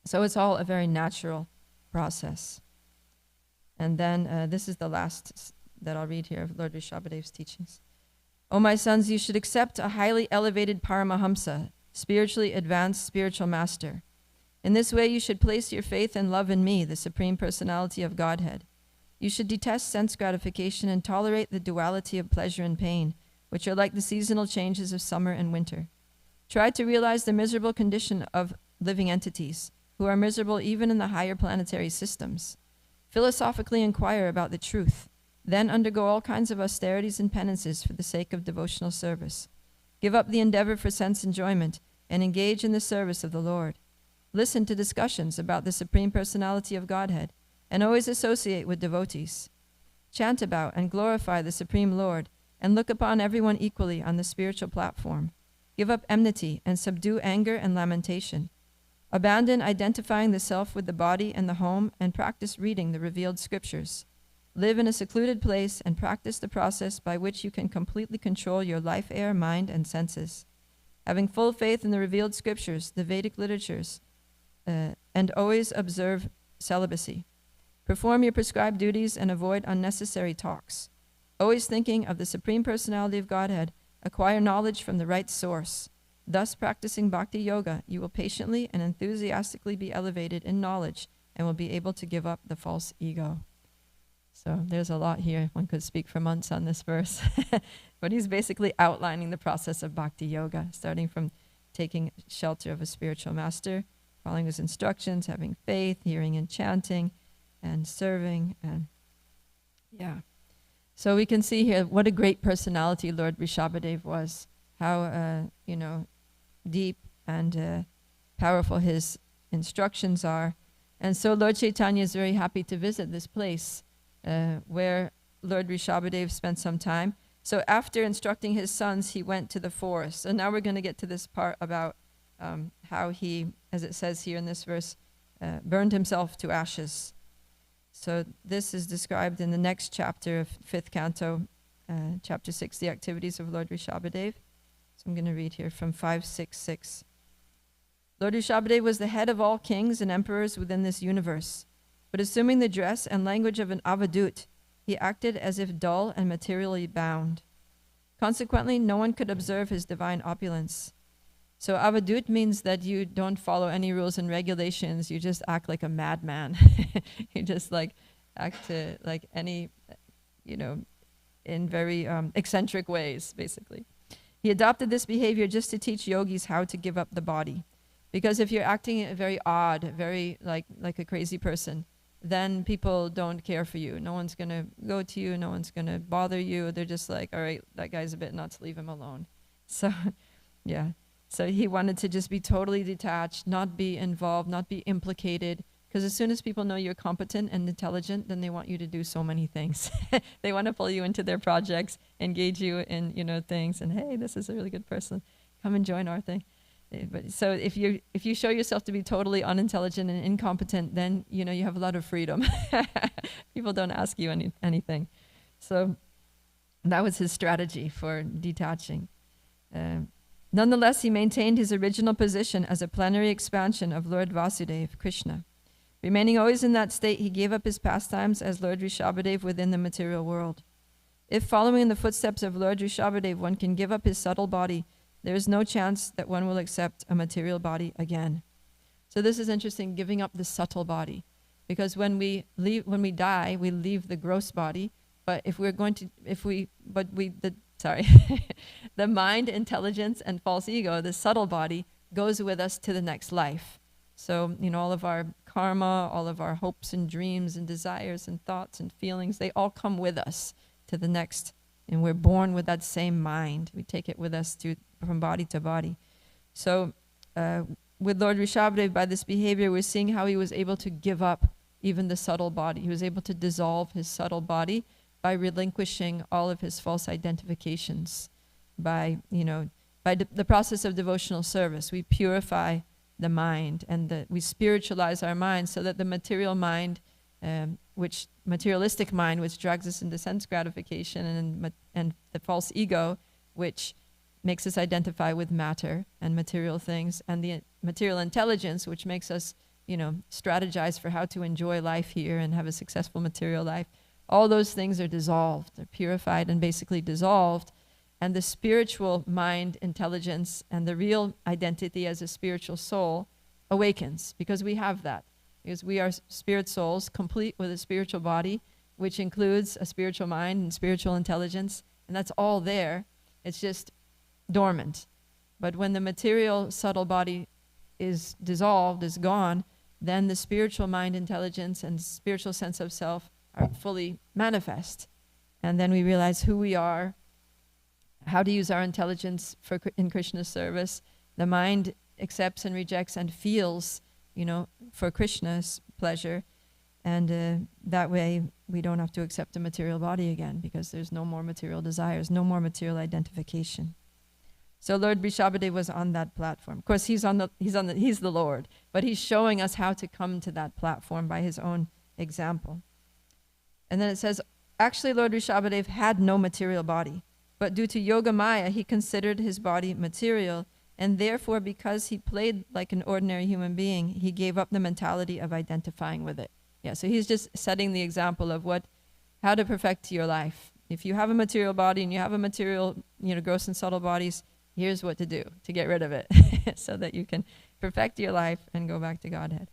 So it's all a very natural process. And then this is the last that I'll read here of Lord Rishabhadev's teachings. O my sons, you should accept a highly elevated Paramahamsa, spiritually advanced spiritual master. In this way, you should place your faith and love in me, the Supreme Personality of Godhead. You should detest sense gratification and tolerate the duality of pleasure and pain, which are like the seasonal changes of summer and winter. Try to realize the miserable condition of living entities, who are miserable even in the higher planetary systems. Philosophically inquire about the truth. Then undergo all kinds of austerities and penances for the sake of devotional service. Give up the endeavor for sense enjoyment and engage in the service of the Lord. Listen to discussions about the Supreme Personality of Godhead and always associate with devotees. Chant about and glorify the Supreme Lord and look upon everyone equally on the spiritual platform. Give up enmity and subdue anger and lamentation. Abandon identifying the self with the body and the home and practice reading the revealed scriptures. Live in a secluded place and practice the process by which you can completely control your life air, mind, and senses. Having full faith in the revealed scriptures, the Vedic literatures, and always observe celibacy. Perform your prescribed duties and avoid unnecessary talks. Always thinking of the Supreme Personality of Godhead, acquire knowledge from the right source. Thus, practicing bhakti yoga, you will patiently and enthusiastically be elevated in knowledge and will be able to give up the false ego. So there's a lot here. One could speak for months on this verse. But he's basically outlining the process of bhakti yoga, starting from taking shelter of a spiritual master, following his instructions, having faith, hearing and chanting, and serving. And yeah. So we can see here what a great personality Lord Rishabhadev was, how, deep and powerful his instructions are. And so Lord Caitanya is very happy to visit this place where Lord Rishabhadev spent some time. So after instructing his sons, he went to the forest. So now we're going to get to this part about how he, as it says here in this verse, burned himself to ashes. So this is described in the next chapter of 5th canto, chapter 6, the activities of Lord Rishabhadev. So I'm going to read here from 566. Lord Rishabhadev was the head of all kings and emperors within this universe, but assuming the dress and language of an avadut, he acted as if dull and materially bound. Consequently, no one could observe his divine opulence. So avadut means that you don't follow any rules and regulations, you just act like a madman. You just act like any, in very eccentric ways, basically. He adopted this behavior just to teach yogis how to give up the body. Because if you're acting very odd, very like a crazy person, then people don't care for you. No one's going to go to you. No one's going to bother you. They're just like, all right, that guy's a bit nuts, leave him alone. So, yeah. So he wanted to just be totally detached, not be involved, not be implicated. Because as soon as people know you're competent and intelligent, then they want you to do so many things. They want to pull you into their projects, engage you in, things. And hey, this is a really good person. Come and join our thing. But so if you show yourself to be totally unintelligent and incompetent, then you have a lot of freedom. People don't ask you anything. So that was his strategy for detaching. Nonetheless, he maintained his original position as a plenary expansion of Lord Vasudeva, Krishna. Remaining always in that state, he gave up his pastimes as Lord Rishabhadev within the material world. If following in the footsteps of Lord Rishabhadev, one can give up his subtle body, there is no chance that one will accept a material body again. So this is interesting, giving up the subtle body. Because when we die, we leave the gross body. But the mind, intelligence, and false ego, the subtle body, goes with us to the next life. So, all of our karma, all of our hopes and dreams and desires and thoughts and feelings, they all come with us to the next. And we're born with that same mind. We take it with us from body to body. So with Lord Rishabhadev, by this behavior, we're seeing how he was able to give up even the subtle body. He was able to dissolve his subtle body by relinquishing all of his false identifications. By the process of devotional service, we purify the mind and we spiritualize our mind so that the material mind, materialistic mind, which drags us into sense gratification, and the false ego, which makes us identify with matter and material things, and the material intelligence, which makes us, strategize for how to enjoy life here and have a successful material life. All those things are dissolved, they're purified and basically dissolved, and the spiritual mind, intelligence, and the real identity as a spiritual soul awakens, because we have that. Because we are spirit souls, complete with a spiritual body, which includes a spiritual mind and spiritual intelligence, and that's all there. It's just dormant. But when the material subtle body is dissolved, is gone, then the spiritual mind, intelligence, and spiritual sense of self are fully manifest. And then we realize who we are, how to use our intelligence in Krishna's service. The mind accepts and rejects and feels, for Krishna's pleasure. And that way we don't have to accept a material body again, because there's no more material desires, no more material identification. So Lord Rishabhadev was on that platform. Of course, he's the Lord, but he's showing us how to come to that platform by his own example. And then it says, actually Lord Rishabhadev had no material body, but due to Yoga Maya, he considered his body material, and therefore, because he played like an ordinary human being, he gave up the mentality of identifying with it. Yeah, so he's just setting the example of how to perfect your life. If you have a material body and you have a material, gross and subtle bodies, here's what to do to get rid of it so that you can perfect your life and go back to Godhead.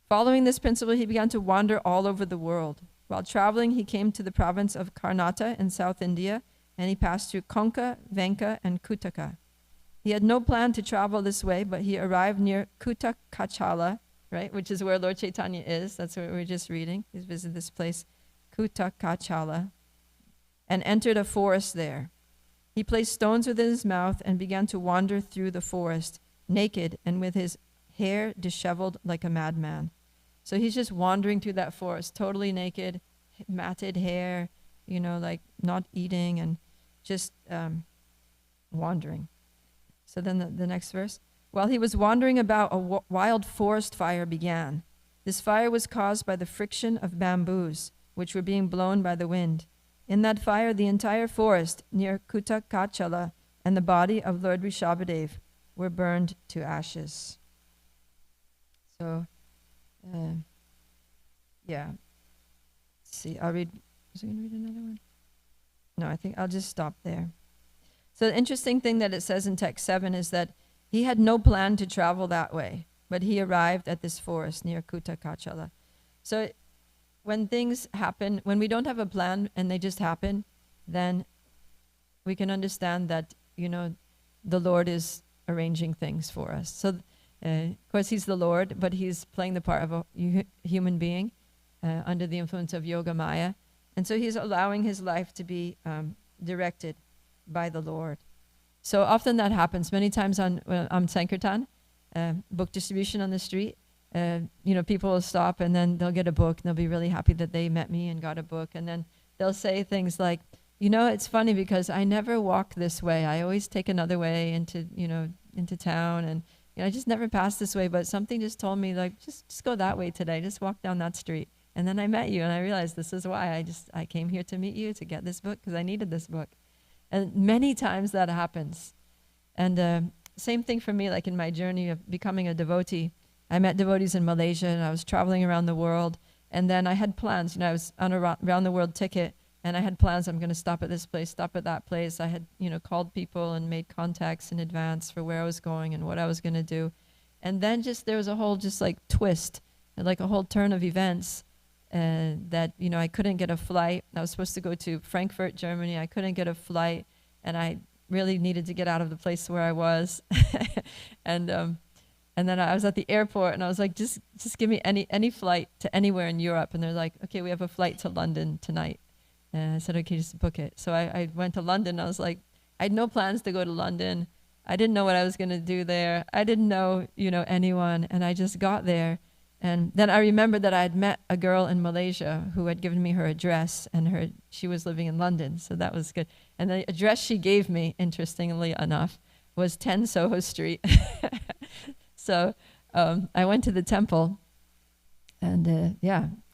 Following this principle, he began to wander all over the world. While traveling, he came to the province of Karnataka in South India, and he passed through Konka, Venka, and Kutaka. He had no plan to travel this way, but he arrived near Kutakachala, right, which is where Lord Chaitanya is. That's what we were just reading. He's visited this place, Kutakachala, and entered a forest there. He placed stones within his mouth and began to wander through the forest, naked and with his hair disheveled like a madman. So he's just wandering through that forest, totally naked, matted hair, like not eating and just wandering. So then the next verse. While he was wandering about, a wild forest fire began. This fire was caused by the friction of bamboos, which were being blown by the wind. In that fire, the entire forest near Kutakachala and the body of Lord Rishabhadev were burned to ashes. So, yeah. Let's see, I'll read. Was I going to read another one? No, I think I'll just stop there. So the interesting thing that it says in text 7 is that he had no plan to travel that way, but he arrived at this forest near Kutakachala. So when things happen, when we don't have a plan and they just happen, then we can understand that, the Lord is arranging things for us. So, of course, he's the Lord, but he's playing the part of a human being under the influence of Yoga Maya. And so he's allowing his life to be directed by the Lord. So often that happens. Many times on Sankirtan, book distribution on the street, people will stop and then they'll get a book and they'll be really happy that they met me and got a book. And then they'll say things like, it's funny because I never walk this way. I always take another way into town, and I just never pass this way, but something just told me, like, just go that way today. Just walk down that street. And then I met you and I realized this is why I came here to meet you, to get this book, because I needed this book. And many times that happens. And same thing for me, like in my journey of becoming a devotee. I met devotees in Malaysia and I was traveling around the world. And then I had plans, I was on a round the world ticket, and I had plans. I'm going to stop at this place, stop at that place. I had, called people and made contacts in advance for where I was going and what I was going to do. And then there was a whole twist, like a whole turn of events that, I couldn't get a flight. I was supposed to go to Frankfurt, Germany. I couldn't get a flight, and I really needed to get out of the place where I was. And then I was at the airport and I was like, just give me any flight to anywhere in Europe. And they're like, okay, we have a flight to London tonight. And I said, okay, just book it. So I went to London. I was like, I had no plans to go to London. I didn't know what I was going to do there. I didn't know, anyone. And I just got there. And then I remembered that I had met a girl in Malaysia who had given me her address, and she was living in London. So that was good. And the address she gave me, interestingly enough, was 10 Soho Street. So I went to the temple, and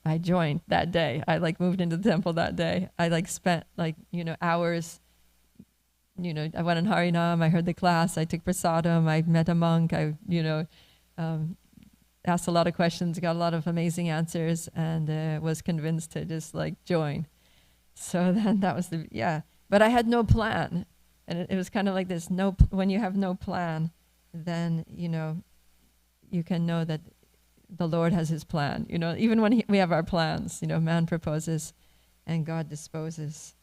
I joined that day. I moved into the temple that day. I spent hours. I went on Harinam. I heard the class. I took prasadam. I met a monk. I asked a lot of questions, got a lot of amazing answers, and was convinced to just join. So then that was but I had no plan, and it was kind of like this. When you have no plan, then you can know that the Lord has his plan. Even when we have our plans, man proposes and God disposes.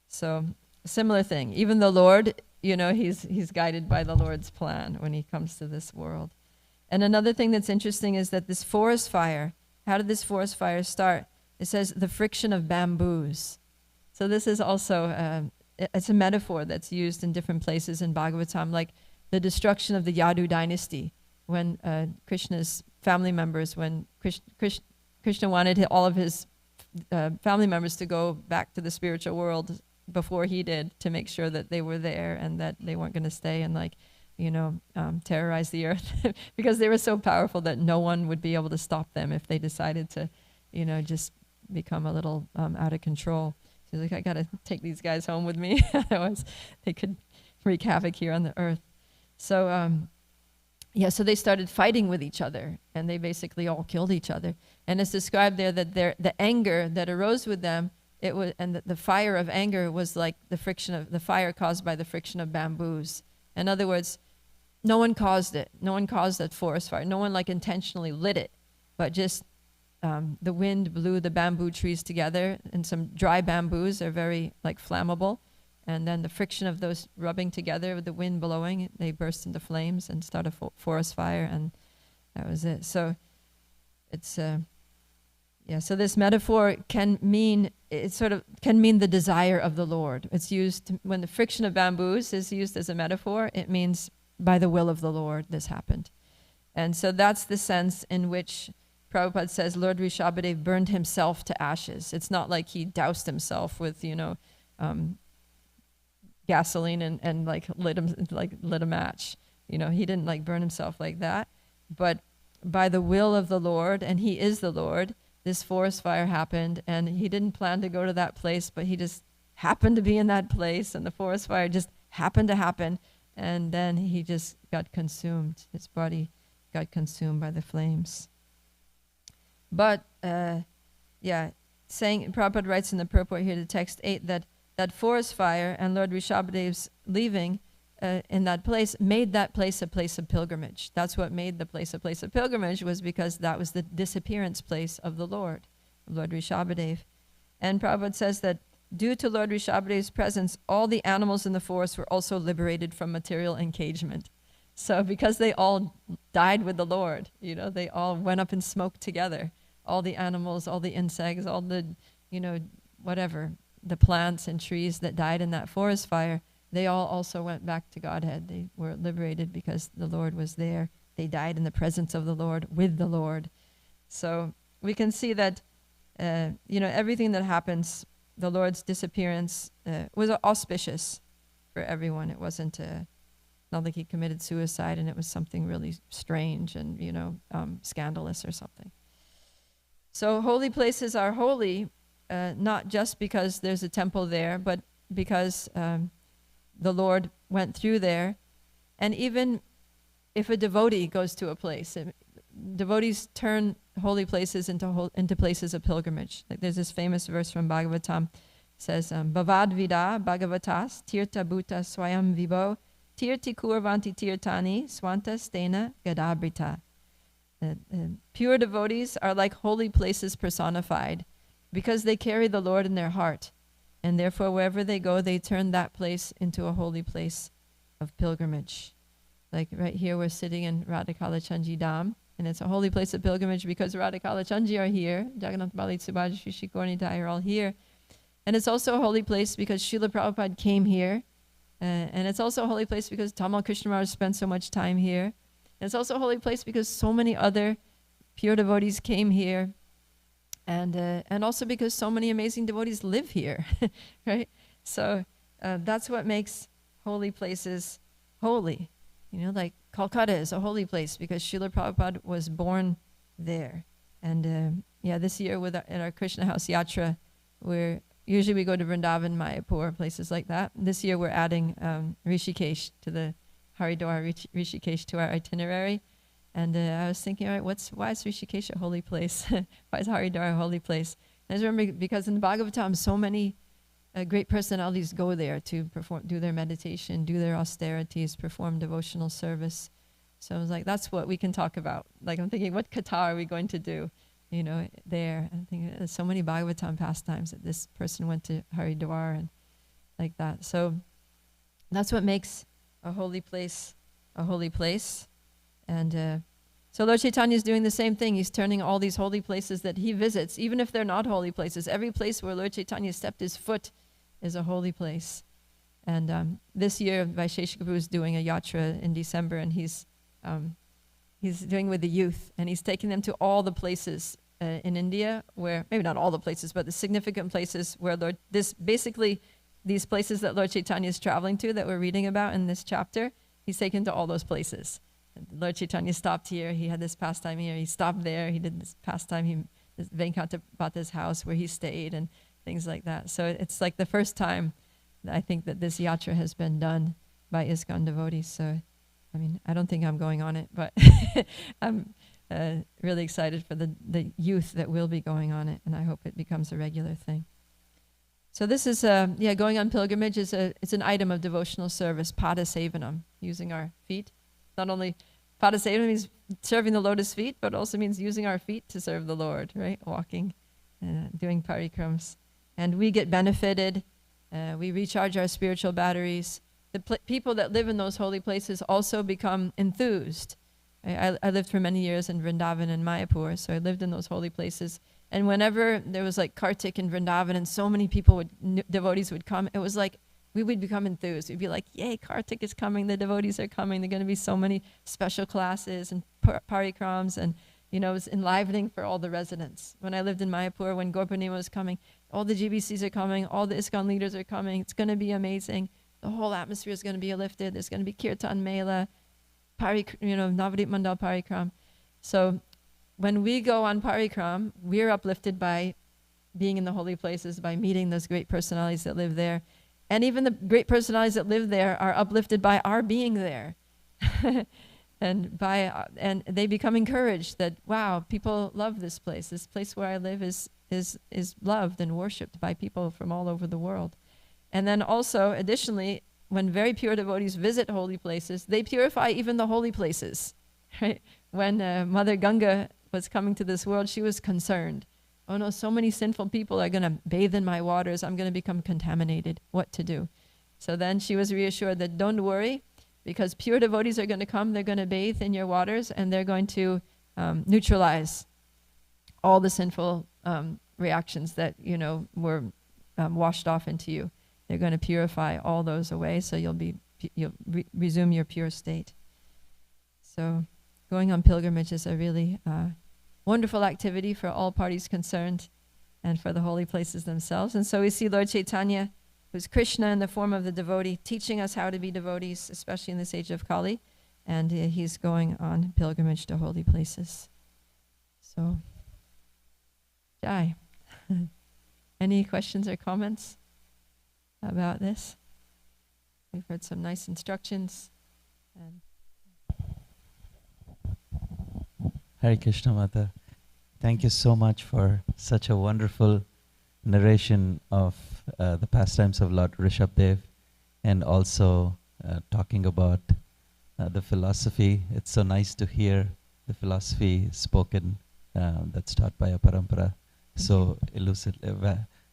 So similar thing. Even the Lord, he's guided by the Lord's plan when he comes to this world. And another thing that's interesting is that this forest fire, how did this forest fire start? It says the friction of bamboos. So this is also it's a metaphor that's used in different places in Bhagavatam, like the destruction of the Yadu dynasty, when Krishna's family members, when Krishna wanted all of his family members to go back to the spiritual world before he did, to make sure that they were there and that they weren't going to stay and terrorize the earth because they were so powerful that no one would be able to stop them if they decided to, just become a little out of control. So he's like, I got to take these guys home with me. Otherwise they could wreak havoc here on the earth. So, so they started fighting with each other, and they basically all killed each other. And it's described there that the anger that arose with them, the fire of anger was like the fire caused by the friction of bamboos. In other words, no one caused it. No one caused that forest fire. No one intentionally lit it, but just the wind blew the bamboo trees together, and some dry bamboos are very flammable. And then the friction of those rubbing together with the wind blowing, they burst into flames and start a forest fire, and that was it. So it's so this metaphor can mean the desire of the Lord. It's used when the friction of bamboos is used as a metaphor. It means by the will of the Lord this happened, and so that's the sense in which Prabhupada says Lord Rishabhadev burned himself to ashes. It's not like he doused himself with gasoline and lit a match. He didn't burn himself like that, but by the will of the Lord, and he is the Lord, this forest fire happened, and he didn't plan to go to that place, but he just happened to be in that place, and the forest fire just happened to happen, and then he just got consumed. His body got consumed by the flames. But Prabhupada writes in the purport here to text 8 that forest fire and Lord Rishabhadev's leaving in that place made that place a place of pilgrimage. That's what made the place a place of pilgrimage, was because that was the disappearance place of the Lord Rishabhadev. And Prabhupada says that due to Lord Rishabhadev's presence, all the animals in the forest were also liberated from material engagement. So because they all died with the Lord, they all went up in smoke together. All the animals, all the insects, all the, whatever, the plants and trees that died in that forest fire, they all also went back to Godhead. They were liberated because the Lord was there. They died in the presence of the Lord, with the Lord. So we can see that, everything that happens, the Lord's disappearance was auspicious for everyone. It wasn't not like he committed suicide and it was something really strange and, scandalous or something. So holy places are holy, not just because there's a temple there, but because the Lord went through there. And even if a devotee goes to a place, devotees turn holy places into places of pilgrimage. Like there's this famous verse from Bhagavatam. It says, Bhavad vida bhagavatas tirta bhuta swayam vibho tirti kurvanti tirtani swanta stena gadabrita. Pure devotees are like holy places personified because they carry the Lord in their heart. And therefore, wherever they go, they turn that place into a holy place of pilgrimage. Like right here, we're sitting in Radhakalachandji Dham, and it's a holy place of pilgrimage because Radhakalachandji are here, Jagannath Bali, Subhaji, Shri Gaura are all here. And it's also a holy place because Srila Prabhupada came here. And it's also a holy place because Tamal Krishna Maharaj spent so much time here. And it's also a holy place because so many other pure devotees came here. And also because so many amazing devotees live here, right? So that's what makes holy places holy. Like Calcutta is a holy place because Srila Prabhupada was born there. And this year in our Krishna House Yatra, usually we go to Vrindavan, Mayapur, places like that. This year we're adding Rishikesh to the Haridwar Rishikesh to our itinerary. And I was thinking, all right, why is Rishikesh a holy place? Why is Haridwar a holy place? And I just remember because in the Bhagavatam, so many great personalities go there to do their meditation, do their austerities, perform devotional service. So I was like, that's what we can talk about. Like I'm thinking, what kata are we going to do, there? I'm thinking there's so many Bhagavatam pastimes that this person went to Haridwar and like that. So that's what makes a holy place a holy place. And so Lord Chaitanya is doing the same thing. He's turning all these holy places that he visits, even if they're not holy places. Every place where Lord Chaitanya stepped his foot is a holy place. And this year, Vaisheshika Prabhu is doing a yatra in December, and he's doing with the youth, and he's taking them to all the places in India where, maybe not all the places, but the significant places where these places that Lord Chaitanya is traveling to that we're reading about in this chapter, he's taken to all those places. Lord Chaitanya stopped here, he had this pastime here, he stopped there, he did this pastime, Venkatapata's house where he stayed and things like that. So it's like the first time I think that this yatra has been done by ISKCON devotees. So, I mean, I don't think I'm going on it, but I'm really excited for the youth that will be going on it, and I hope it becomes a regular thing. So this is, going on pilgrimage it's an item of devotional service, pada sevanam, using our feet. Not only pada sevanam means serving the lotus feet, but also means using our feet to serve the Lord, right? Walking, doing parikrams. And we get benefited. We recharge our spiritual batteries. The people that live in those holy places also become enthused. I lived for many years in Vrindavan and Mayapur, so I lived in those holy places. And whenever there was like Kartik in Vrindavan and so many people devotees would come, it was like we would become enthused. We'd be like, yay, Kartik is coming, the devotees are coming, there are going to be so many special classes and parikrams, and it was enlivening for all the residents. When I lived in Mayapur, when Gaur Purnima was coming, all the GBCs are coming, all the ISKCON leaders are coming, it's going to be amazing. The whole atmosphere is going to be lifted, there's going to be Kirtan Mela, Navadip Mandal Parikram. So when we go on Parikram, we're uplifted by being in the holy places, by meeting those great personalities that live there. And even the great personalities that live there are uplifted by our being there. And they become encouraged that, wow, people love this place. This place where I live is loved and worshipped by people from all over the world. And then also, additionally, when very pure devotees visit holy places, they purify even the holy places. Right? When Mother Ganga was coming to this world, she was concerned. Oh no, so many sinful people are going to bathe in my waters. I'm going to become contaminated. What to do? So then she was reassured that don't worry, because pure devotees are going to come, they're going to bathe in your waters, and they're going to neutralize all the sinful reactions that were washed off into you. They're going to purify all those away, so you'll resume your pure state. So going on pilgrimage is a really wonderful activity for all parties concerned and for the holy places themselves. And so we see Lord Chaitanya, who's Krishna in the form of the devotee, teaching us how to be devotees, especially in this age of Kali. And he's going on pilgrimage to holy places. So, Jai. Any questions or comments about this? We've heard some nice instructions. And Hare Krishna Mata. Thank you so much for such a wonderful narration of the pastimes of Lord Rishabdev, and also talking about the philosophy. It's so nice to hear the philosophy spoken that's taught by a parampara. So elusive,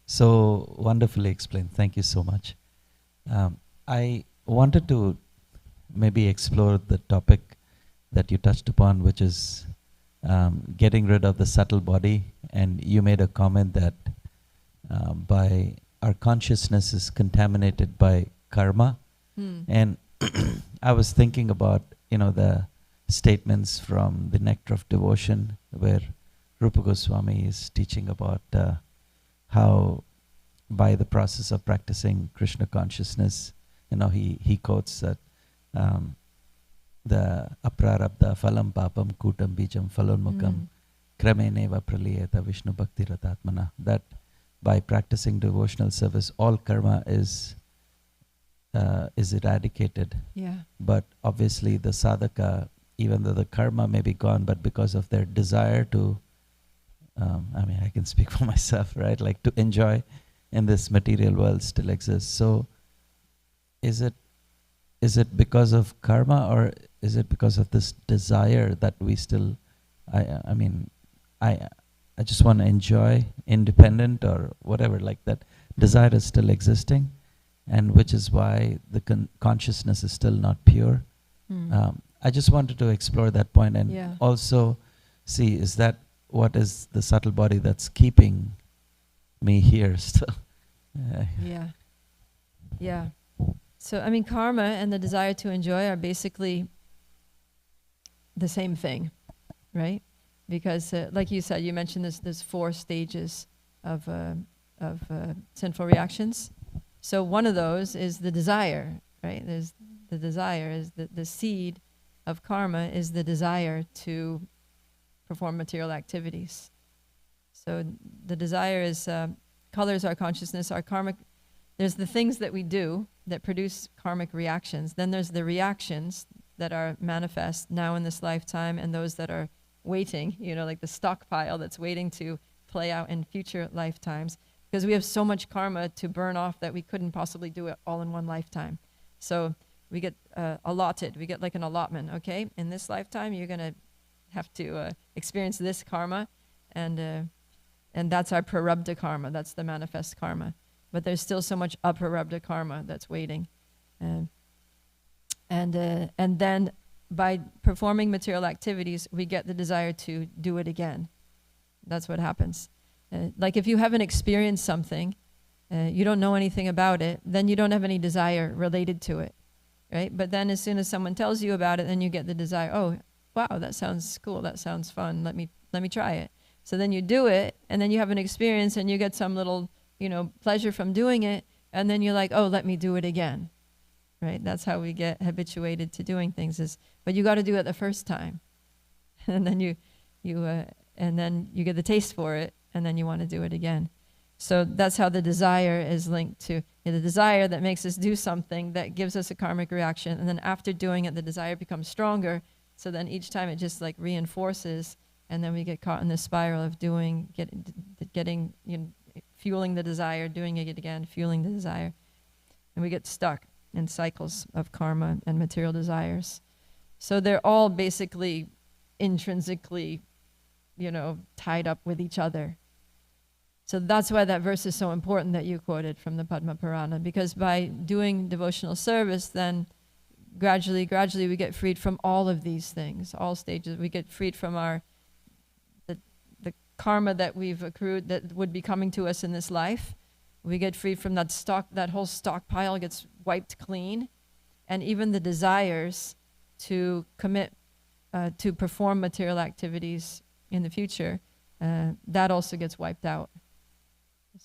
so wonderfully explained. Thank you so much. I wanted to maybe explore the topic that you touched upon, which is getting rid of the subtle body. And you made a comment that by our consciousness is contaminated by karma. And I was thinking about, the statements from the Nectar of Devotion, where Rupa Goswami is teaching about how by the process of practicing Krishna consciousness, he quotes that the aprarabdha phalam papam kutam bijam phalonmukam krameneva praliyeta vishnu bhakti ratatmana, that by practicing devotional service, all karma is eradicated. Yeah. But obviously the sadhaka, even though the karma may be gone, but because of their desire to, I can speak for myself, right? Like to enjoy in this material world still exists. So is it because of karma, or is it because of this desire that we still, I just want to enjoy independent or whatever, like that desire is still existing, and which is why the consciousness is still not pure. I just wanted to explore that point and also see, is that what is the subtle body that's keeping me here still? Yeah. So, I mean, karma and the desire to enjoy are basically the same thing, right? Because, like you said, you mentioned there's 4 stages of sinful reactions. So one of those is the desire, right? There's the desire is the seed of karma is the desire to perform material activities. So the desire is colors our consciousness, our karmic. There's the things that we do that produce karmic reactions. Then there's the reactions that are manifest now in this lifetime, and those that are waiting, like the stockpile that's waiting to play out in future lifetimes. Because we have so much karma to burn off that we couldn't possibly do it all in one lifetime. So we get allotted, we get like an allotment, okay? In this lifetime, you're gonna have to experience this karma, and that's our prarabdha karma, that's the manifest karma. But there's still so much aprarabdha karma that's waiting. And then by performing material activities, we get the desire to do it again. That's what happens. Like if you haven't experienced something, you don't know anything about it, then you don't have any desire related to it, right? But then as soon as someone tells you about it, then you get the desire, oh, wow, that sounds cool, that sounds fun, let me try it. So then you do it, and then you have an experience, and you get some little, pleasure from doing it, and then you're like, oh, let me do it again, right? That's how we get habituated to doing things, but you got to do it the first time. And then and then you get the taste for it, and then you want to do it again. So that's how the desire is linked to the desire that makes us do something that gives us a karmic reaction. And then after doing it, the desire becomes stronger. So then each time it just like reinforces, and then we get caught in this spiral of getting, fueling the desire, doing it again, fueling the desire. And we get stuck in cycles of karma and material desires. So they're all basically intrinsically, tied up with each other. So that's why that verse is so important that you quoted from the Padma Purana, because by doing devotional service, then gradually we get freed from all of these things, all stages. We get freed from the karma that we've accrued that would be coming to us in this life. We get freed from that whole stockpile gets wiped clean, and even the desires to commit, to perform material activities in the future, that also gets wiped out.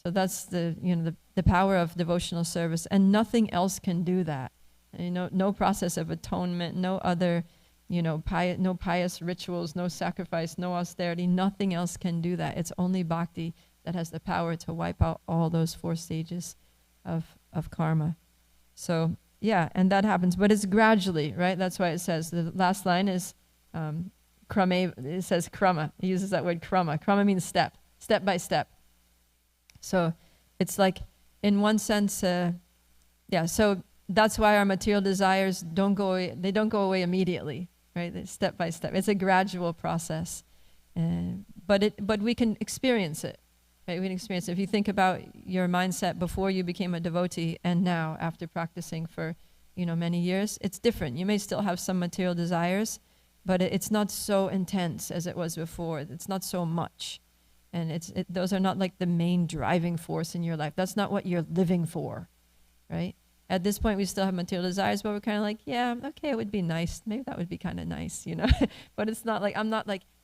So that's the power of devotional service, and nothing else can do that. No process of atonement, no other, no pious rituals, no sacrifice, no austerity. Nothing else can do that. It's only bhakti that has the power to wipe out all those 4 stages of karma. So yeah, and that happens, but it's gradually, right? That's why it says the last line is krame. It says krama. It uses that word krama. Krama means step by step. So it's like, in one sense, so that's why our material desires don't go away. They don't go away immediately, right? They're step by step. It's a gradual process, but we can experience it, right? We can experience it. If you think about your mindset before you became a devotee and now after practicing for, many years, it's different. You may still have some material desires, but it's not so intense as it was before. It's not so much. And those are not like the main driving force in your life. That's not what you're living for, right? At this point, we still have material desires, but we're kind of like, yeah, okay, it would be nice. Maybe that would be kind of nice, But it's not like,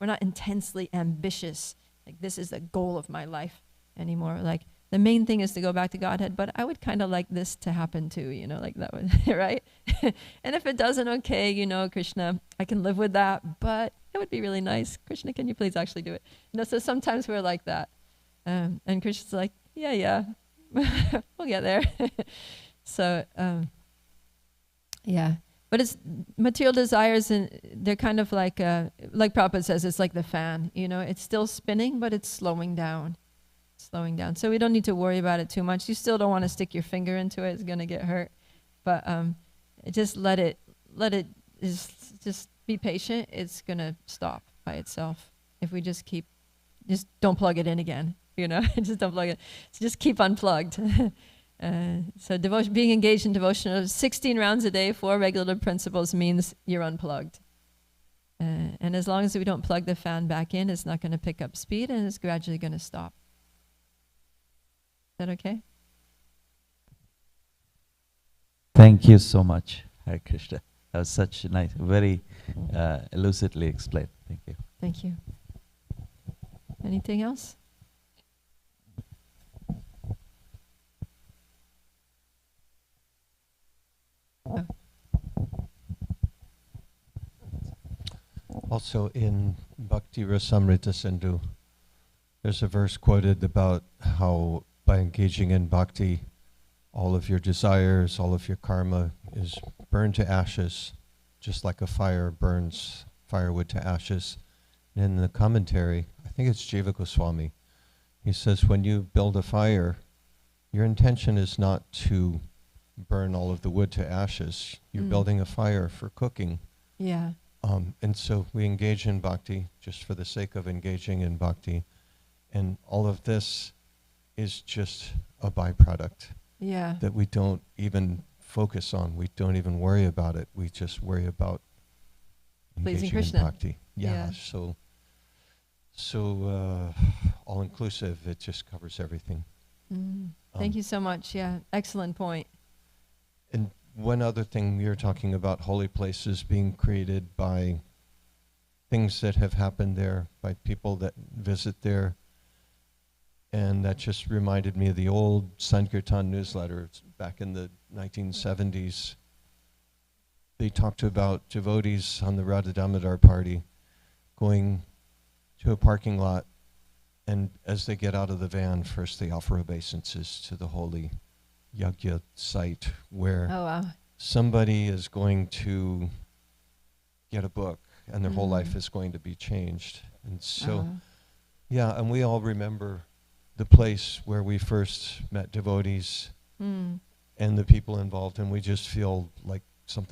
we're not intensely ambitious. Like, this is the goal of my life anymore. Like, the main thing is to go back to Godhead, but I would kind of like this to happen too, like that would, right? And if it doesn't, okay, Krishna, I can live with that, but it would be really nice. Krishna, can you please actually do it? So sometimes we're like that. And Krishna's like, yeah, we'll get there. So, yeah. But it's material desires, and they're kind of like Prabhupada says, it's like the fan, it's still spinning, but it's slowing down. So we don't need to worry about it too much. You still don't want to stick your finger into it. It's going to get hurt. But just let it just be patient. It's going to stop by itself. If we just don't plug it in again, just don't plug it. So just keep unplugged. So being engaged in devotion 16 rounds a day, 4 regulative principles means you're unplugged. And as long as we don't plug the fan back in, it's not going to pick up speed, and it's gradually going to stop. Is that okay? Thank you so much, Hare Krishna. That was such nice, very lucidly explained. Thank you. Thank you. Anything else? Oh. Also in Bhakti Rasamrita Sindhu, there's a verse quoted about how by engaging in bhakti, all of your desires, all of your karma is burned to ashes, just like a fire burns firewood to ashes. And in the commentary, I think it's Jiva Goswami, he says when you build a fire, your intention is not to burn all of the wood to ashes. You're building a fire for cooking. Yeah. And so we engage in bhakti just for the sake of engaging in bhakti. And all of this is just a byproduct Yeah. that we don't even focus on. We don't even worry about it. We just worry about Pleasing engaging Krishna. in bhakti. Yeah. So all-inclusive, it just covers everything. Thank you so much. Yeah, excellent point. And one other thing, you're talking about holy places being created by things that have happened there, by people that visit there. And that just reminded me of the old Sankirtan newsletter. It's back in the 1970s. They talked about devotees on the Radha Damodar party going to a parking lot, and as they get out of the van, first they offer obeisances to the holy yajna site where Oh, wow. somebody is going to get a book and their whole life is going to be changed. And so, yeah, and we all remember the place where we first met devotees and the people involved, and we just feel like something